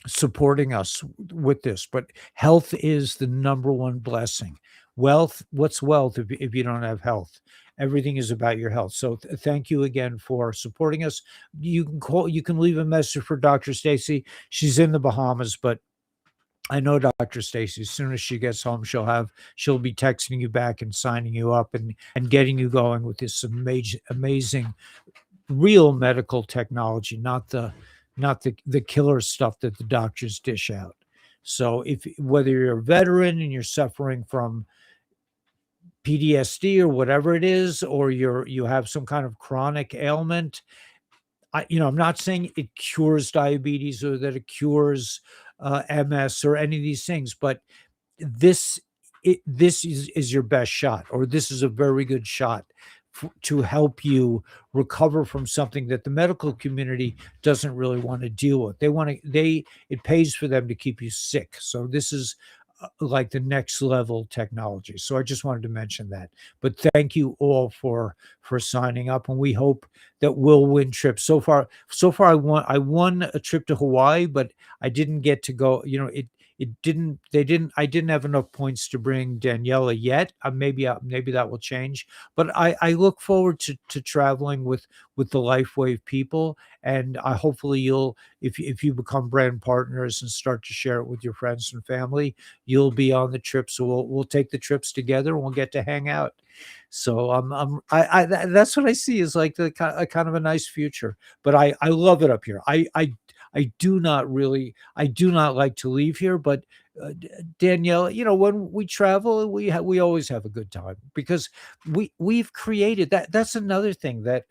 A: supporting us with this. But health is the number one blessing. Wealth, what's wealth if you don't have health? Everything is about your health. So thank you again for supporting us. You can leave a message for Dr. Stacy. She's in the Bahamas, but I know Dr. Stacy, as soon as she gets home, she'll be texting you back and signing you up and getting you going with this amazing real medical technology, not the killer stuff that the doctors dish out. So if whether you're a veteran and you're suffering from PTSD or whatever it is, or you have some kind of chronic ailment, I'm not saying it cures diabetes or that it cures MS or any of these things, but this this is your best shot, or this is a very good shot to help you recover from something that the medical community doesn't really want to deal with. They want to they It pays for them to keep you sick. So this is like the next level technology. So I just wanted to mention that. But thank you all for signing up, and we hope that we'll win trips. So far I won a trip to Hawaii, but I didn't get to go. It didn't they didn't I didn't have enough points to bring Daniela yet. Maybe that will change. But I look forward to traveling with the LifeWave people, and I hopefully you'll if you become brand partners and start to share it with your friends and family, you'll be on the trip. So we'll take the trips together and we'll get to hang out. So that's what I see is like a kind of a nice future. But I love it up here. I do not like to leave here, but Danielle, when we travel, we always have a good time because we've created that. That's another thing that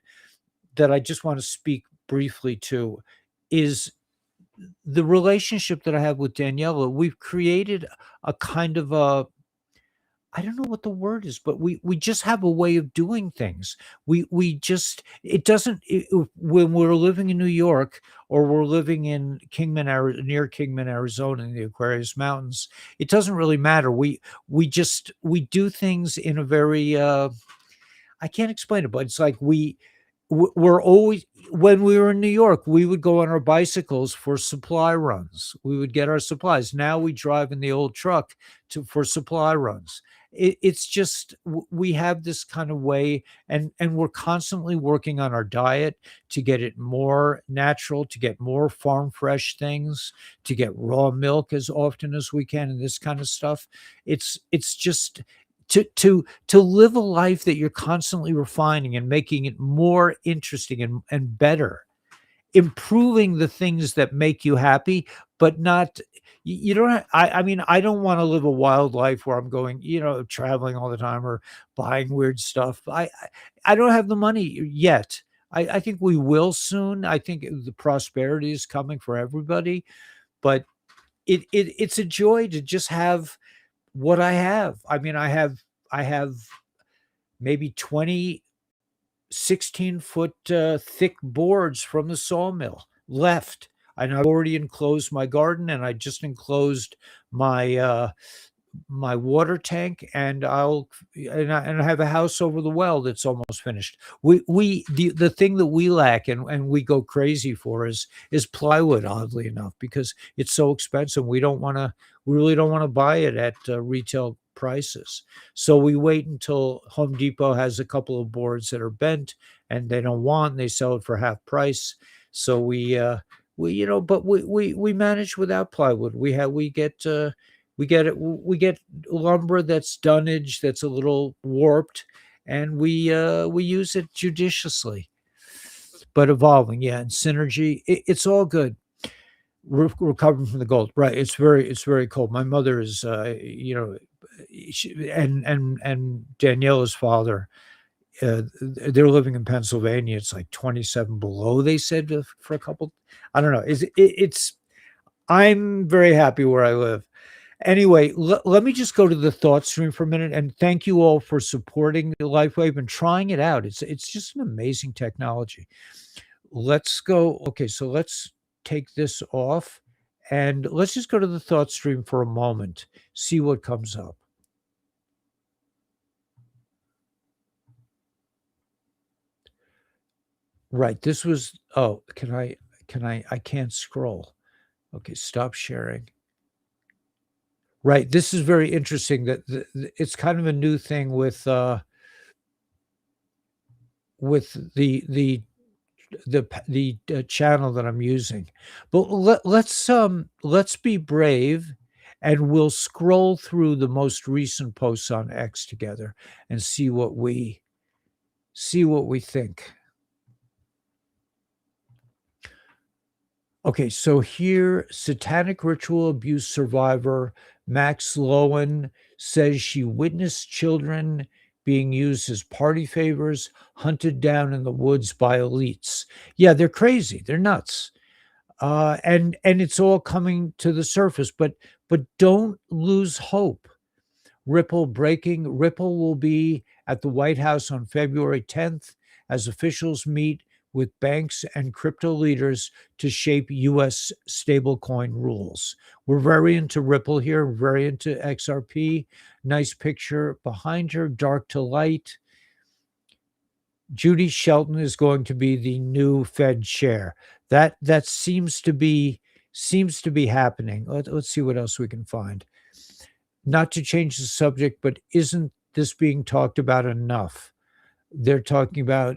A: I just want to speak briefly to is the relationship that I have with Daniela. We've created a kind of a I don't know what the word is, but we just have a way of doing things. We just it doesn't when we're living in New York or we're living in near Kingman, Arizona, in the Aquarius Mountains. It doesn't really matter. We do things in a very I can't explain it, but it's like we're always when we were in New York, we would go on our bicycles for supply runs. We would get our supplies. Now we drive in the old truck for supply runs. It's just we have this kind of way, and we're constantly working on our diet to get it more natural, to get more farm fresh things, to get raw milk as often as we can, and this kind of stuff. It's just to live a life that you're constantly refining and making it more interesting and better, improving the things that make you happy, but not you don't I mean, I don't want to live a wild life where I'm going, traveling all the time or buying weird stuff. I don't have the money yet. I think we will soon. I think the prosperity is coming for everybody, but it's a joy to just have what I have. I mean, I have maybe 20 16-foot thick boards from the sawmill left. And I've already enclosed my garden, and I just enclosed my my water tank, and I have a house over the well that's almost finished. The thing that we lack and we go crazy for is plywood, oddly enough, because it's so expensive. We really don't want to buy it at retail prices. So we wait until Home Depot has a couple of boards that are bent and they don't want, and they sell it for half price. So but we manage without plywood. We get lumber that's dunnage, that's a little warped, and we use it judiciously, but evolving, yeah, and synergy. It's all good. Recovering from the gold, right? It's very cold. My mother is, and Daniela's father. They're living in Pennsylvania. It's like 27 below. They said for a couple. I don't know. It's. I'm very happy where I live. Anyway, let me just go to the thought stream for a minute, and thank you all for supporting LifeWave and trying it out. It's just an amazing technology. Let's go. Okay, so let's take this off, and let's just go to the thought stream for a moment, see what comes up. Right, this was oh, I can't scroll. Okay, stop sharing. Right, this is very interesting that it's kind of a new thing with the channel that I'm using. But let's be brave, and we'll scroll through the most recent posts on X together and see what we think. Okay, so here, satanic ritual abuse survivor Max Lowen says she witnessed children being used as party favors, hunted down in the woods by elites. Yeah, they're crazy. They're nuts. And it's all coming to the surface, but don't lose hope. Ripple will be at the White House on February 10th as officials meet with banks and crypto leaders to shape US stablecoin rules. We're very into Ripple here, very into XRP. Nice picture behind her, dark to light. Judy Shelton is going to be the new Fed chair. That seems to be happening. Let's see what else we can find. Not to change the subject, but isn't this being talked about enough? They're talking about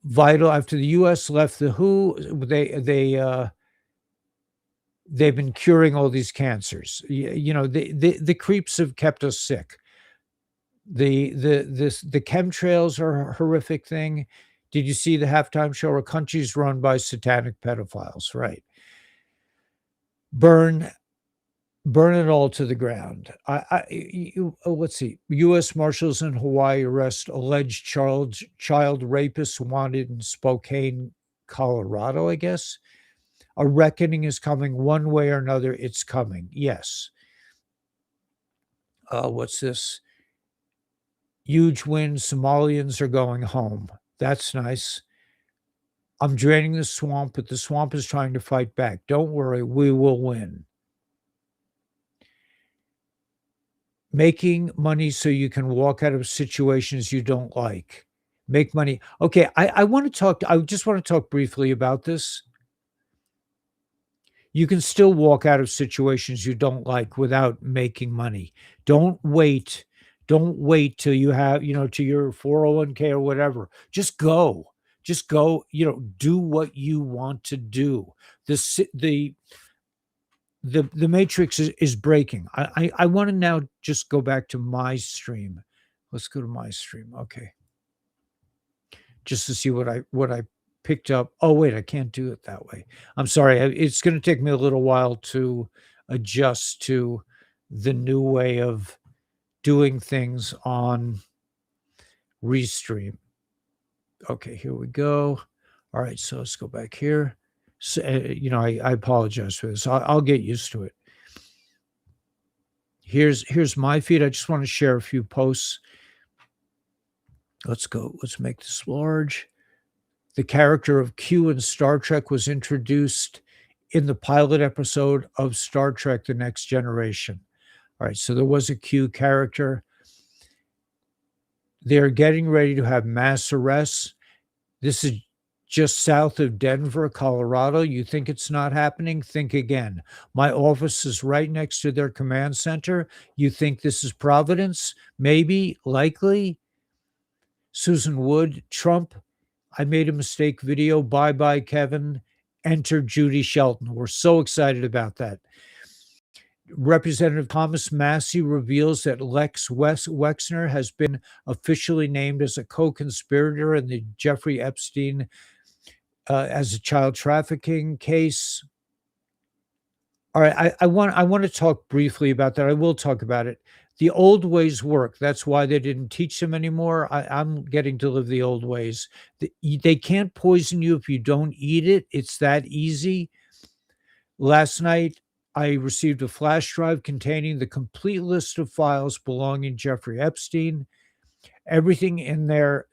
A: vital after the U.S. left the WHO. They've been curing all these cancers. The creeps have kept us sick. The chemtrails are a horrific thing. Did you see the halftime show? Our country's run by satanic pedophiles, right? Burn Burn it all to the ground. Let's see. U.S. Marshals in Hawaii arrest alleged child rapists wanted in Spokane, Colorado, I guess. A reckoning is coming one way or another. It's coming. Yes. What's this? Huge win. Somalians are going home. That's nice. I'm draining the swamp, but the swamp is trying to fight back. Don't worry. We will win. Making money so you can walk out of situations you don't like. Make money. Okay, I want to talk. I just want to talk briefly about this. You can still walk out of situations you don't like without making money. Don't wait. Don't wait till you have, to your 401k or whatever. Just go. Just go, do what you want to do. The matrix is breaking. I want to now just go back to my stream. Let's go to my stream. Okay. Just to see what I picked up. Oh wait, I can't do it that way. I'm sorry. It's going to take me a little while to adjust to the new way of doing things on Restream. Okay, here we go. All right, so let's go back here. So, I apologize for this. I'll get used to it. Here's my feed. I just want to share a few posts. Let's go. Let's make this large. The character of Q in Star Trek was introduced in the pilot episode of Star Trek: The Next Generation. All right, so there was a Q character. They're getting ready to have mass arrests. This is just south of Denver, Colorado. You think it's not happening? Think again. My office is right next to their command center. You think this is Providence? Maybe, likely. Susan Wood, Trump, I made a mistake video. Bye bye, Kevin. Enter Judy Shelton. We're so excited about that. Representative Thomas Massey reveals that Lex Wexner has been officially named as a co-conspirator in the Jeffrey Epstein as a child trafficking case. All right, I want to talk briefly about that. I will talk about it. The old ways work. That's why they didn't teach them anymore. I'm getting to live the old ways. They can't poison you if you don't eat it. It's that easy. Last night, I received a flash drive containing the complete list of files belonging to Jeffrey Epstein. Everything in there,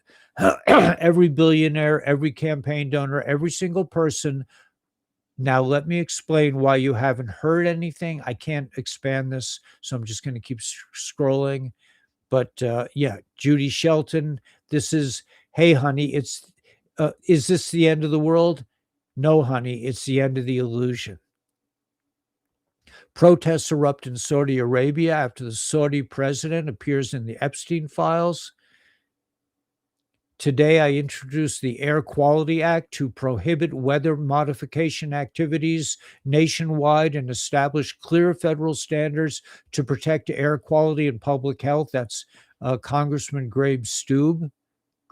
A: every billionaire, every campaign donor, every single person. Now, let me explain why you haven't heard anything. I can't expand this, so I'm just going to keep scrolling. But yeah, Judy Shelton, this is, hey, honey, is this the end of the world? No, honey, it's the end of the illusion. Protests erupt in Saudi Arabia after the Saudi president appears in the Epstein files. Today, I introduced the Air Quality Act to prohibit weather modification activities nationwide and establish clear federal standards to protect air quality and public health. That's Congressman Greg Stube,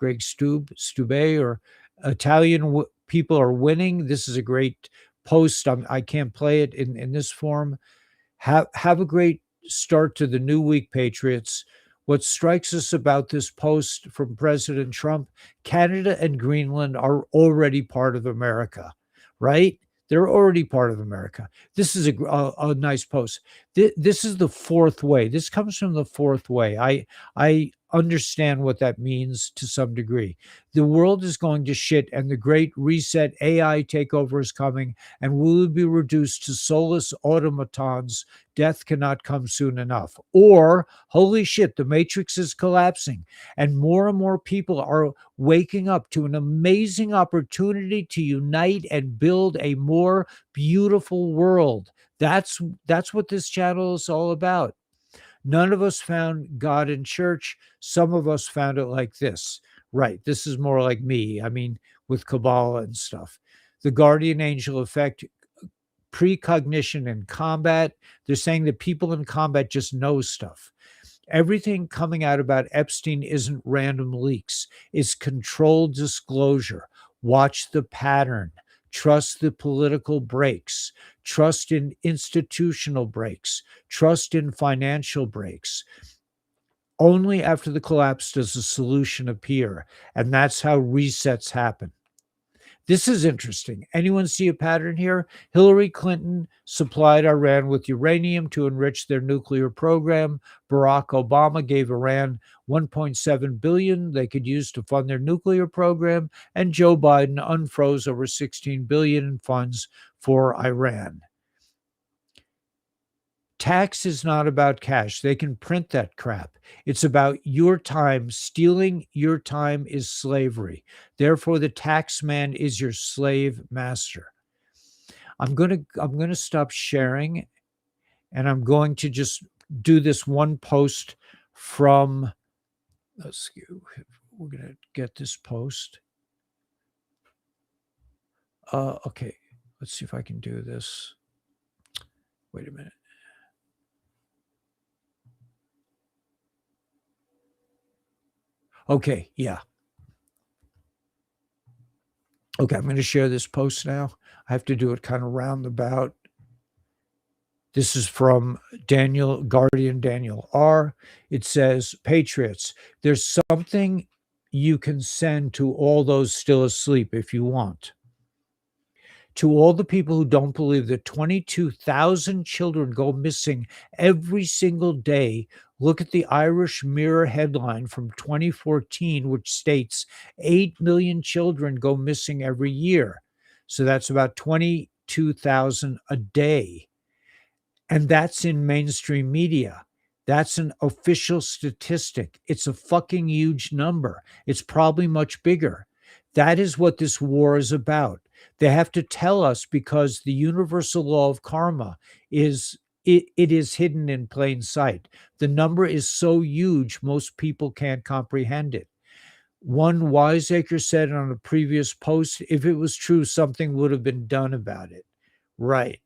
A: or Italian people are winning. This is a great post. I can't play it in this form. Have a great start to the new week, Patriots. What strikes us about this post from President Trump, Canada and Greenland are already part of America, right? They're already part of America. This is a nice post. This is the fourth way. This comes from the fourth way. I understand what that means to some degree. The world is going to shit, and the great reset AI takeover is coming, and we will be reduced to soulless automatons. Death cannot come soon enough. Or, holy shit, the matrix is collapsing, and more people are waking up to an amazing opportunity to unite and build a more beautiful world. That's what this channel is all about. None of us found God in church. Some of us found it like this. Right. This is more like me. I mean, with Kabbalah and stuff. The guardian angel effect, precognition in combat. They're saying that people in combat just know stuff. Everything coming out about Epstein isn't random leaks, it's controlled disclosure. Watch the pattern. Trust the political breaks. Trust in institutional breaks. Trust in financial breaks. Only after the collapse does a solution appear, and that's how resets happen. This is interesting. Anyone see a pattern here? Hillary Clinton supplied Iran with uranium to enrich their nuclear program. Barack Obama gave Iran 1.7 billion they could use to fund their nuclear program, and Joe Biden unfroze over 16 billion in funds for Iran. Tax is not about cash. They can print that crap. It's about your time. Stealing your time is slavery. Therefore, the tax man is your slave master. I'm gonna stop sharing, and I'm going to just do this one post from. We're gonna get this post. Okay. Let's see if I can do this. Wait a minute. Okay, yeah. Okay, I'm going to share this post now. I have to do it kind of roundabout. This is from Guardian Daniel R. It says, Patriots, there's something you can send to all those still asleep if you want. To all the people who don't believe that 22,000 children go missing every single day, look at the Irish Mirror headline from 2014, which states 8 million children go missing every year. So that's about 22,000 a day. And that's in mainstream media. That's an official statistic. It's a fucking huge number. It's probably much bigger. That is what this war is about. They have to tell us because the universal law of karma is it is hidden in plain sight. The number is so huge, most people can't comprehend it. One wiseacre said on a previous post, if it was true, something would have been done about it. Right.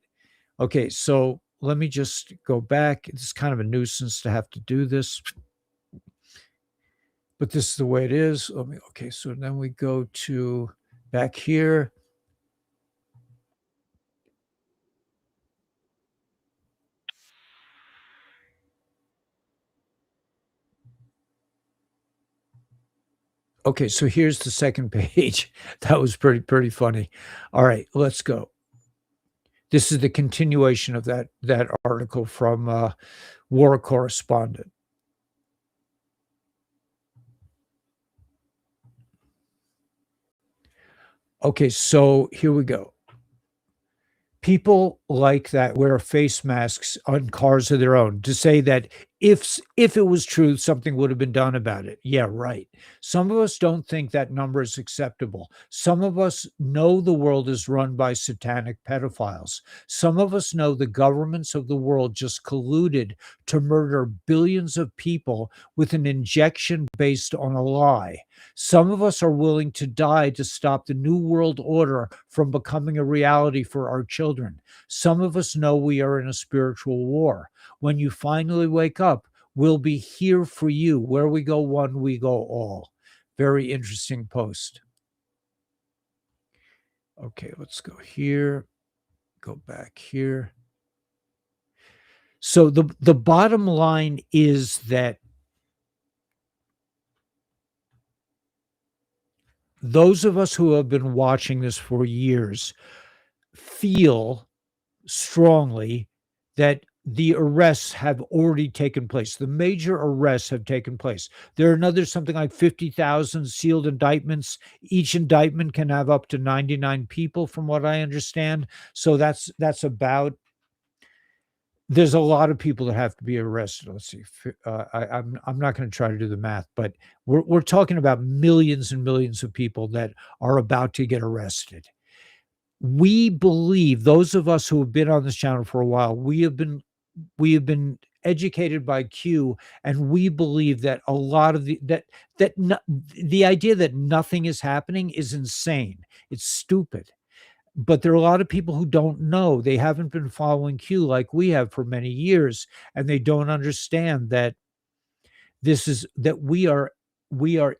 A: Okay, so let me just go back. It's kind of a nuisance to have to do this, but this is the way it is. Okay, so then we go to back here. Okay, so here's the second page. That was pretty funny. All right, let's go. This is the continuation of that article from War Correspondent. Okay, so here we go. People like that wear face masks on cars of their own to say that if it was true, something would have been done about it. Yeah, right. Some of us don't think that number is acceptable. Some of us know the world is run by satanic pedophiles. Some of us know the governments of the world just colluded to murder billions of people with an injection based on a lie. Some of us are willing to die to stop the New World Order from becoming a reality for our children. Some of us know we are in a spiritual war. When you finally wake up, we'll be here for you. Where we go one, we go all. Very interesting post. Okay, let's go here. Go back here. So the bottom line is that those of us who have been watching this for years feel strongly that the arrests have already taken place. The major arrests have taken place. There are another something like 50,000 sealed indictments. Each indictment can have up to 99 people, from what I understand. So that's about. There's a lot of people that have to be arrested. Let's see. I'm not going to try to do the math, but we're talking about millions and millions of people that are about to get arrested. We believe, those of us who have been on this channel for a while, we have been educated by Q, and we believe that a lot of the idea that nothing is happening is insane. It's stupid. But there are a lot of people who don't know. They haven't been following Q like we have for many years, and they don't understand that we are we are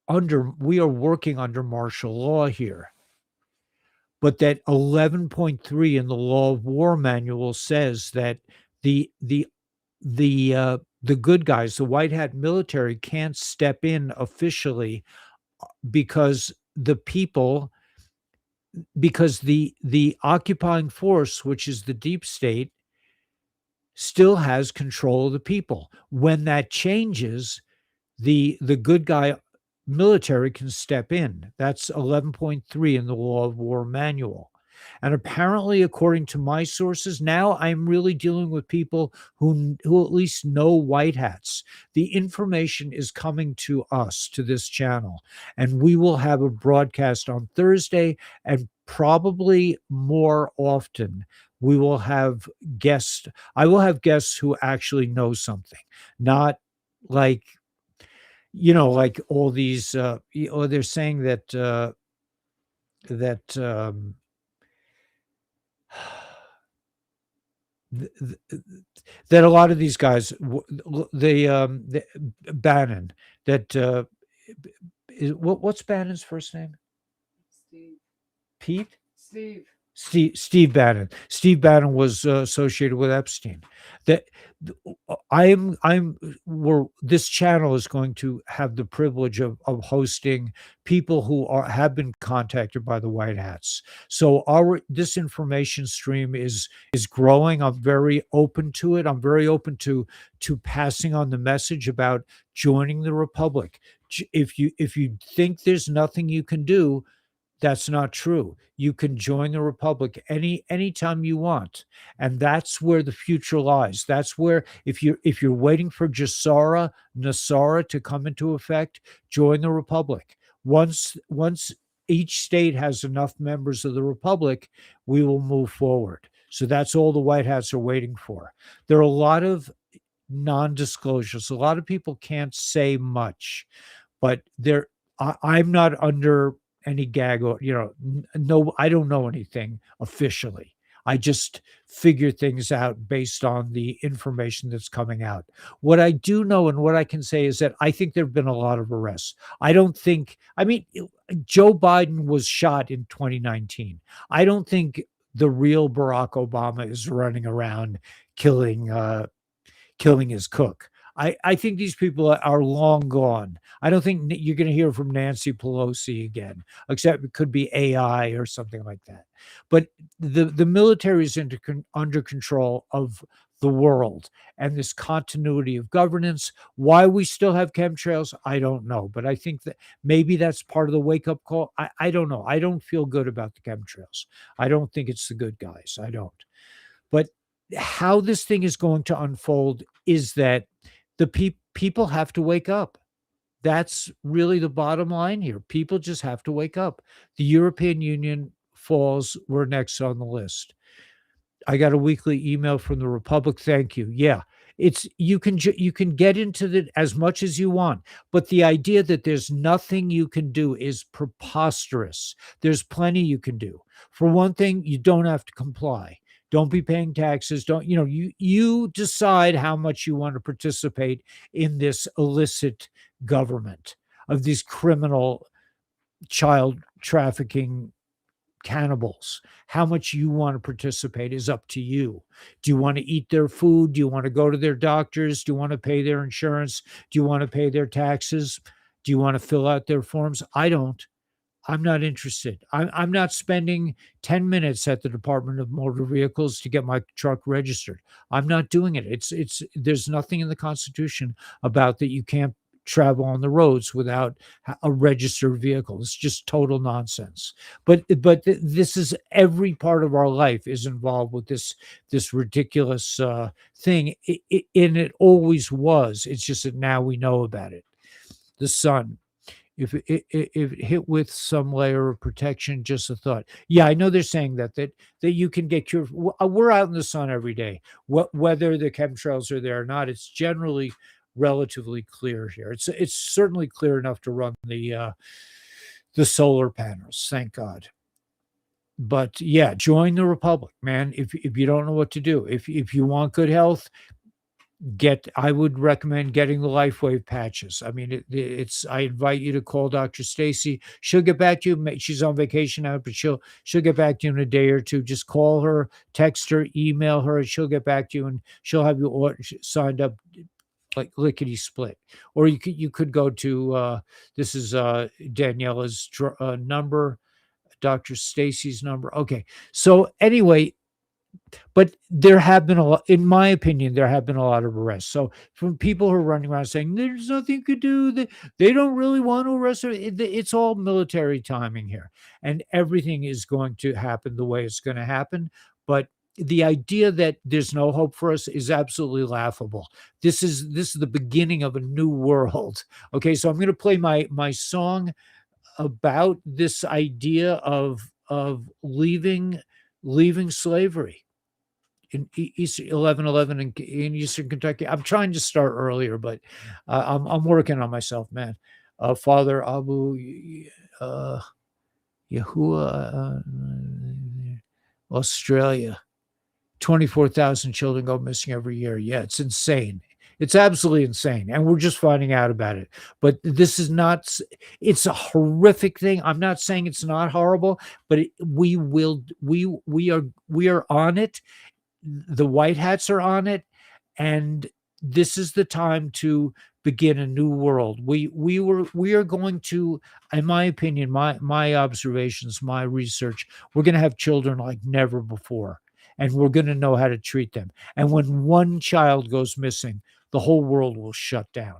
A: working under martial law here. But that 11.3 in the Law of War manual says that the the the good guys, the white hat military, can't step in officially because the people because the occupying force, which is the deep state, still has control of the people. When that changes, the good guy military can step in. That's 11.3 in the Law of War manual. And apparently, according to my sources, now I'm really dealing with people who at least know white hats. The information is coming to us, to this channel, and we will have a broadcast on Thursday, and probably more often we will have guests. I will have guests who actually know something, not like like all these they're saying that that th- th- that a lot of these guys the Bannon, that what's Bannon's first name?
C: Steve.
A: Pete?
C: Steve.
A: Steve Bannon. Steve Bannon was associated with Epstein. That this channel is going to have the privilege of hosting people who have been contacted by the White Hats. So this information stream is growing. I'm very open to it. I'm very open to passing on the message about joining the Republic. If you think there's nothing you can do, that's not true. You can join the Republic anytime you want. And that's where the future lies. That's where, if you're waiting for Nasara to come into effect, join the Republic. Once each state has enough members of the Republic, we will move forward. So that's all the White Hats are waiting for. There are a lot of non-disclosures. A lot of people can't say much, but I'm not under any gag, or no, I don't know anything officially. I just figure things out based on the information that's coming out. What I do know and what I can say is that I think there have been a lot of arrests. Joe Biden was shot in 2019. I don't think the real Barack Obama is running around killing his cook. I think these people are long gone. I don't think you're going to hear from Nancy Pelosi again, except it could be AI or something like that. But the military is under control of the world, and this continuity of governance. Why we still have chemtrails, I don't know. But I think that maybe that's part of the wake-up call. I don't know. I don't feel good about the chemtrails. I don't think it's the good guys. I don't. But how this thing is going to unfold is that the people have to wake up. That's really the bottom line here. People just have to wake up. The European Union falls. We're next on the list. I got a weekly email from the Republic. Thank you. Yeah, it's you can get into it as much as you want, but the idea that there's nothing you can do is preposterous. There's plenty you can do. For one thing, you don't have to comply. Don't be paying taxes. Don't you decide how much you want to participate in this illicit government of these criminal child trafficking cannibals. How much you want to participate is up to you. Do you want to eat their food? Do you want to go to their doctors? Do you want to pay their insurance? Do you want to pay their taxes? Do you want to fill out their forms? I don't. I'm not interested. I'm not spending 10 minutes at the Department of Motor Vehicles to get my truck registered. I'm not doing it. There's nothing in the Constitution about that you can't travel on the roads without a registered vehicle. It's just total nonsense. But this is every part of our life is involved with this ridiculous thing, and it always was. It's just that now we know about it. The sun, if it hit with some layer of protection, just a thought. Yeah, I know they're saying that you can get cured. We're out in the sun every day. Whether the chemtrails are there or not, it's generally relatively clear here. It's certainly clear enough to run the solar panels. Thank God. But yeah, join the Republic, man. If you don't know what to do, if you want good health, I would recommend getting the LifeWave patches. I mean, I invite you to call Dr. Stacy. She'll get back to you. She's on vacation now, but she'll get back to you in a day or two. Just call her, text her, email her, and she'll get back to you, and she'll have you signed up like lickety split. Or you could go to this is Daniela's number, Dr. Stacy's number. Okay. So anyway, but there have been in my opinion, there have been a lot of arrests. So from people who are running around saying there's nothing you could do, they don't really want to arrest her. It's all military timing here, and everything is going to happen the way it's going to happen. But the idea that there's no hope for us is absolutely laughable. This is the beginning of a new world. Okay, so I'm going to play my song about this idea of leaving slavery in East 1111 in Eastern Kentucky. I'm trying to start earlier, but I'm working on myself, man. Father Abu Yahuwah, Australia. 24,000 children go missing every year. Yeah, it's insane. It's absolutely insane. And we're just finding out about it. But this is not, it's a horrific thing. I'm not saying it's not horrible, but we are on it. The white hats are on it. And this is the time to begin a new world. We are going to, in my opinion, my observations, my research, we're going to have children like never before. And we're going to know how to treat them. And when one child goes missing, the whole world will shut down.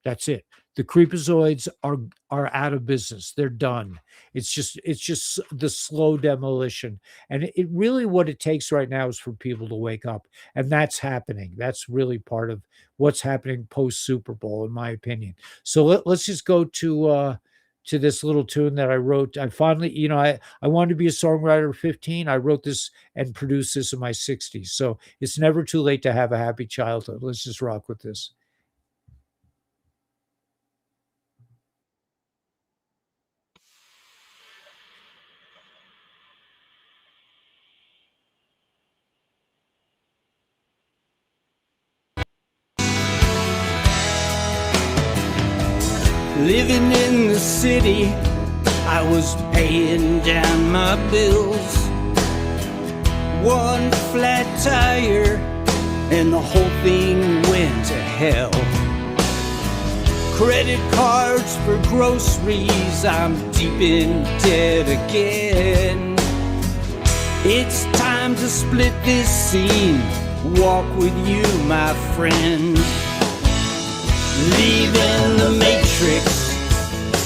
A: That's it. The creepazoids are out of business. They're done. It's just the slow demolition. And it really, what it takes right now is for people to wake up. And that's happening. That's really part of what's happening post Super Bowl, in my opinion. So let's just go to this little tune that I wrote. I finally, I wanted to be a songwriter at 15. I wrote this and produced this in my 60s. So it's never too late to have a happy childhood. Let's just rock with this.
C: Living in the city, I was paying down my bills. One flat tire and the whole thing went to hell. Credit cards for groceries, I'm deep in debt again. It's time to split this scene, walk with you, my friend. Leaving the matrix,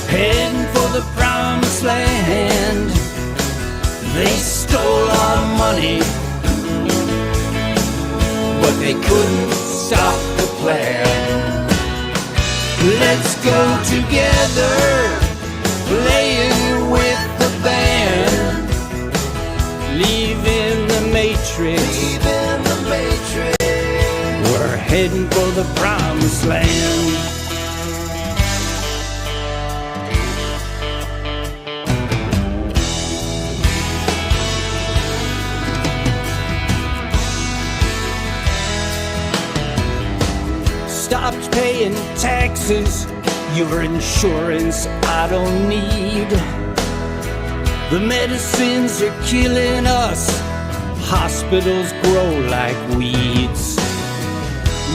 C: heading for the promised land. They stole our money, but they couldn't stop the plan. Let's go together, playing with the band. Leaving the matrix, we're heading for the promised land. Stopped paying taxes, your insurance I don't need. The medicines are killing us. Hospitals grow like weeds.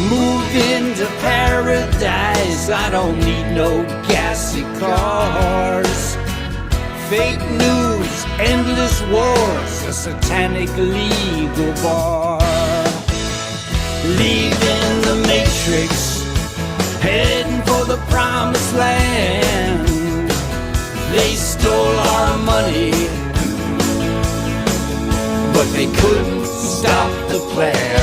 C: Move into paradise. I don't need no gassy cars. Fake news, endless wars, a satanic legal bar. Leaving the matrix, heading for the promised land. They stole our money, but they couldn't stop the plan.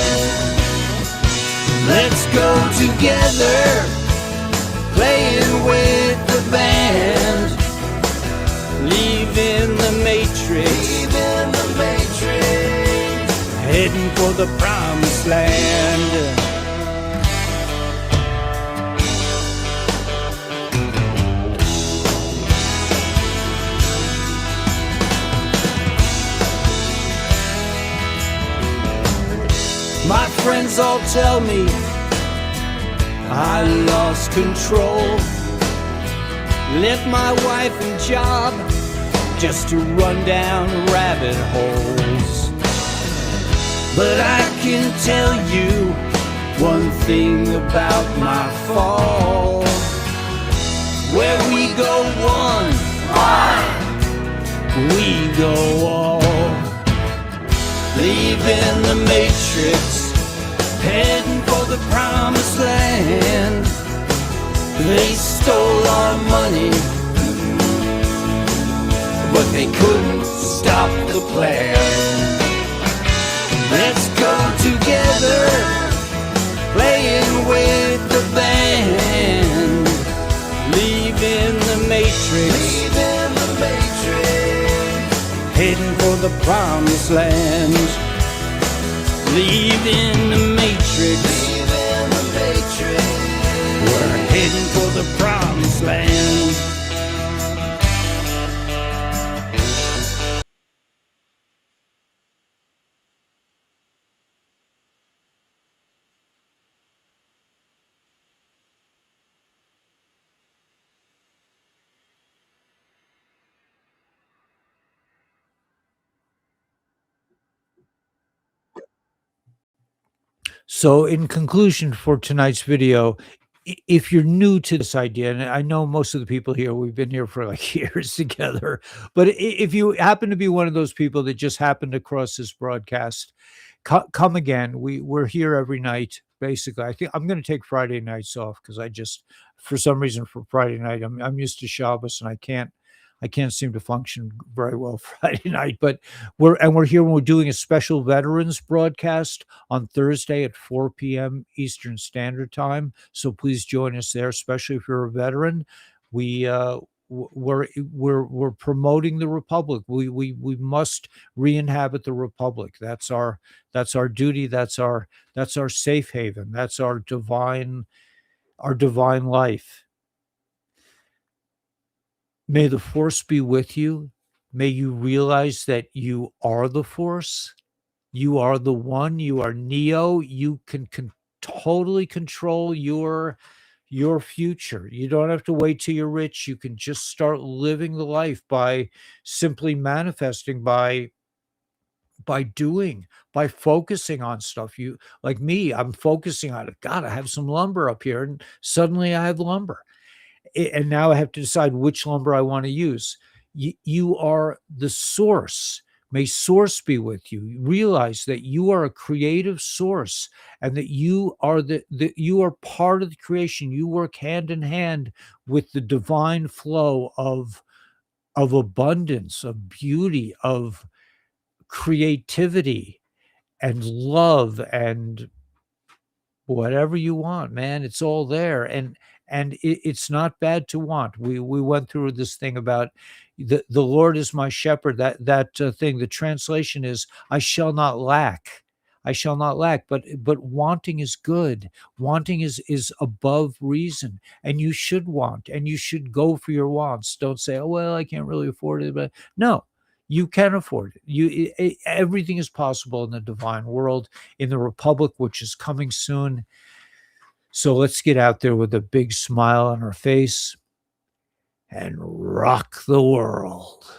C: Let's go together, playing with the band. Leaving the matrix, heading for the promised land. My friends all tell me I lost control. Left my wife and job just to run down rabbit holes. But I can tell you one thing about my fall. Where we go one, we go all. Leaving the matrix, heading for the promised land. They stole our money, but they couldn't stop the plan. Let's go together, playing with the band. Leaving the matrix, heading for the promised land. Leaving the matrix, we're heading for the promised land.
A: So, in conclusion for tonight's video, if you're new to this idea, and I know most of the people here, we've been here for like years together, but if you happen to be one of those people that just happened across this broadcast, come again. We're here every night. Basically, I think I'm going to take Friday nights off because I just, for some reason, for Friday night, I'm used to Shabbos and I can't seem to function very well Friday night. But we're here when we're doing a special veterans broadcast on Thursday at 4 p.m. Eastern Standard Time. So please join us there, especially if you're a veteran. We're promoting the Republic. We must re-inhabit the Republic. That's our duty. That's our safe haven. That's our divine life. May the Force be with you. May you realize that you are the Force. You are the one. You are Neo. You can totally control your future. You don't have to wait till you're rich. You can just start living the life by simply manifesting, by doing, by focusing on stuff. You, like me, I'm focusing on it. God, I have some lumber up here, and suddenly I have lumber. And now I have to decide which lumber I want to use. You are the source. May source be with you. Realize that you are a creative source and that you are you are part of the creation. You work hand in hand with the divine flow of abundance, of beauty, of creativity and love and whatever you want, man. It's all there. And it's not bad to want. We went through this thing about the Lord is my shepherd. That thing. The translation is, I shall not lack. I shall not lack. But wanting is good. Wanting is above reason, and you should want, and you should go for your wants. Don't say, oh well, I can't really afford it. But no, you can afford it. Everything is possible in the divine world, in the Republic, which is coming soon. So let's get out there with a big smile on our face and rock the world.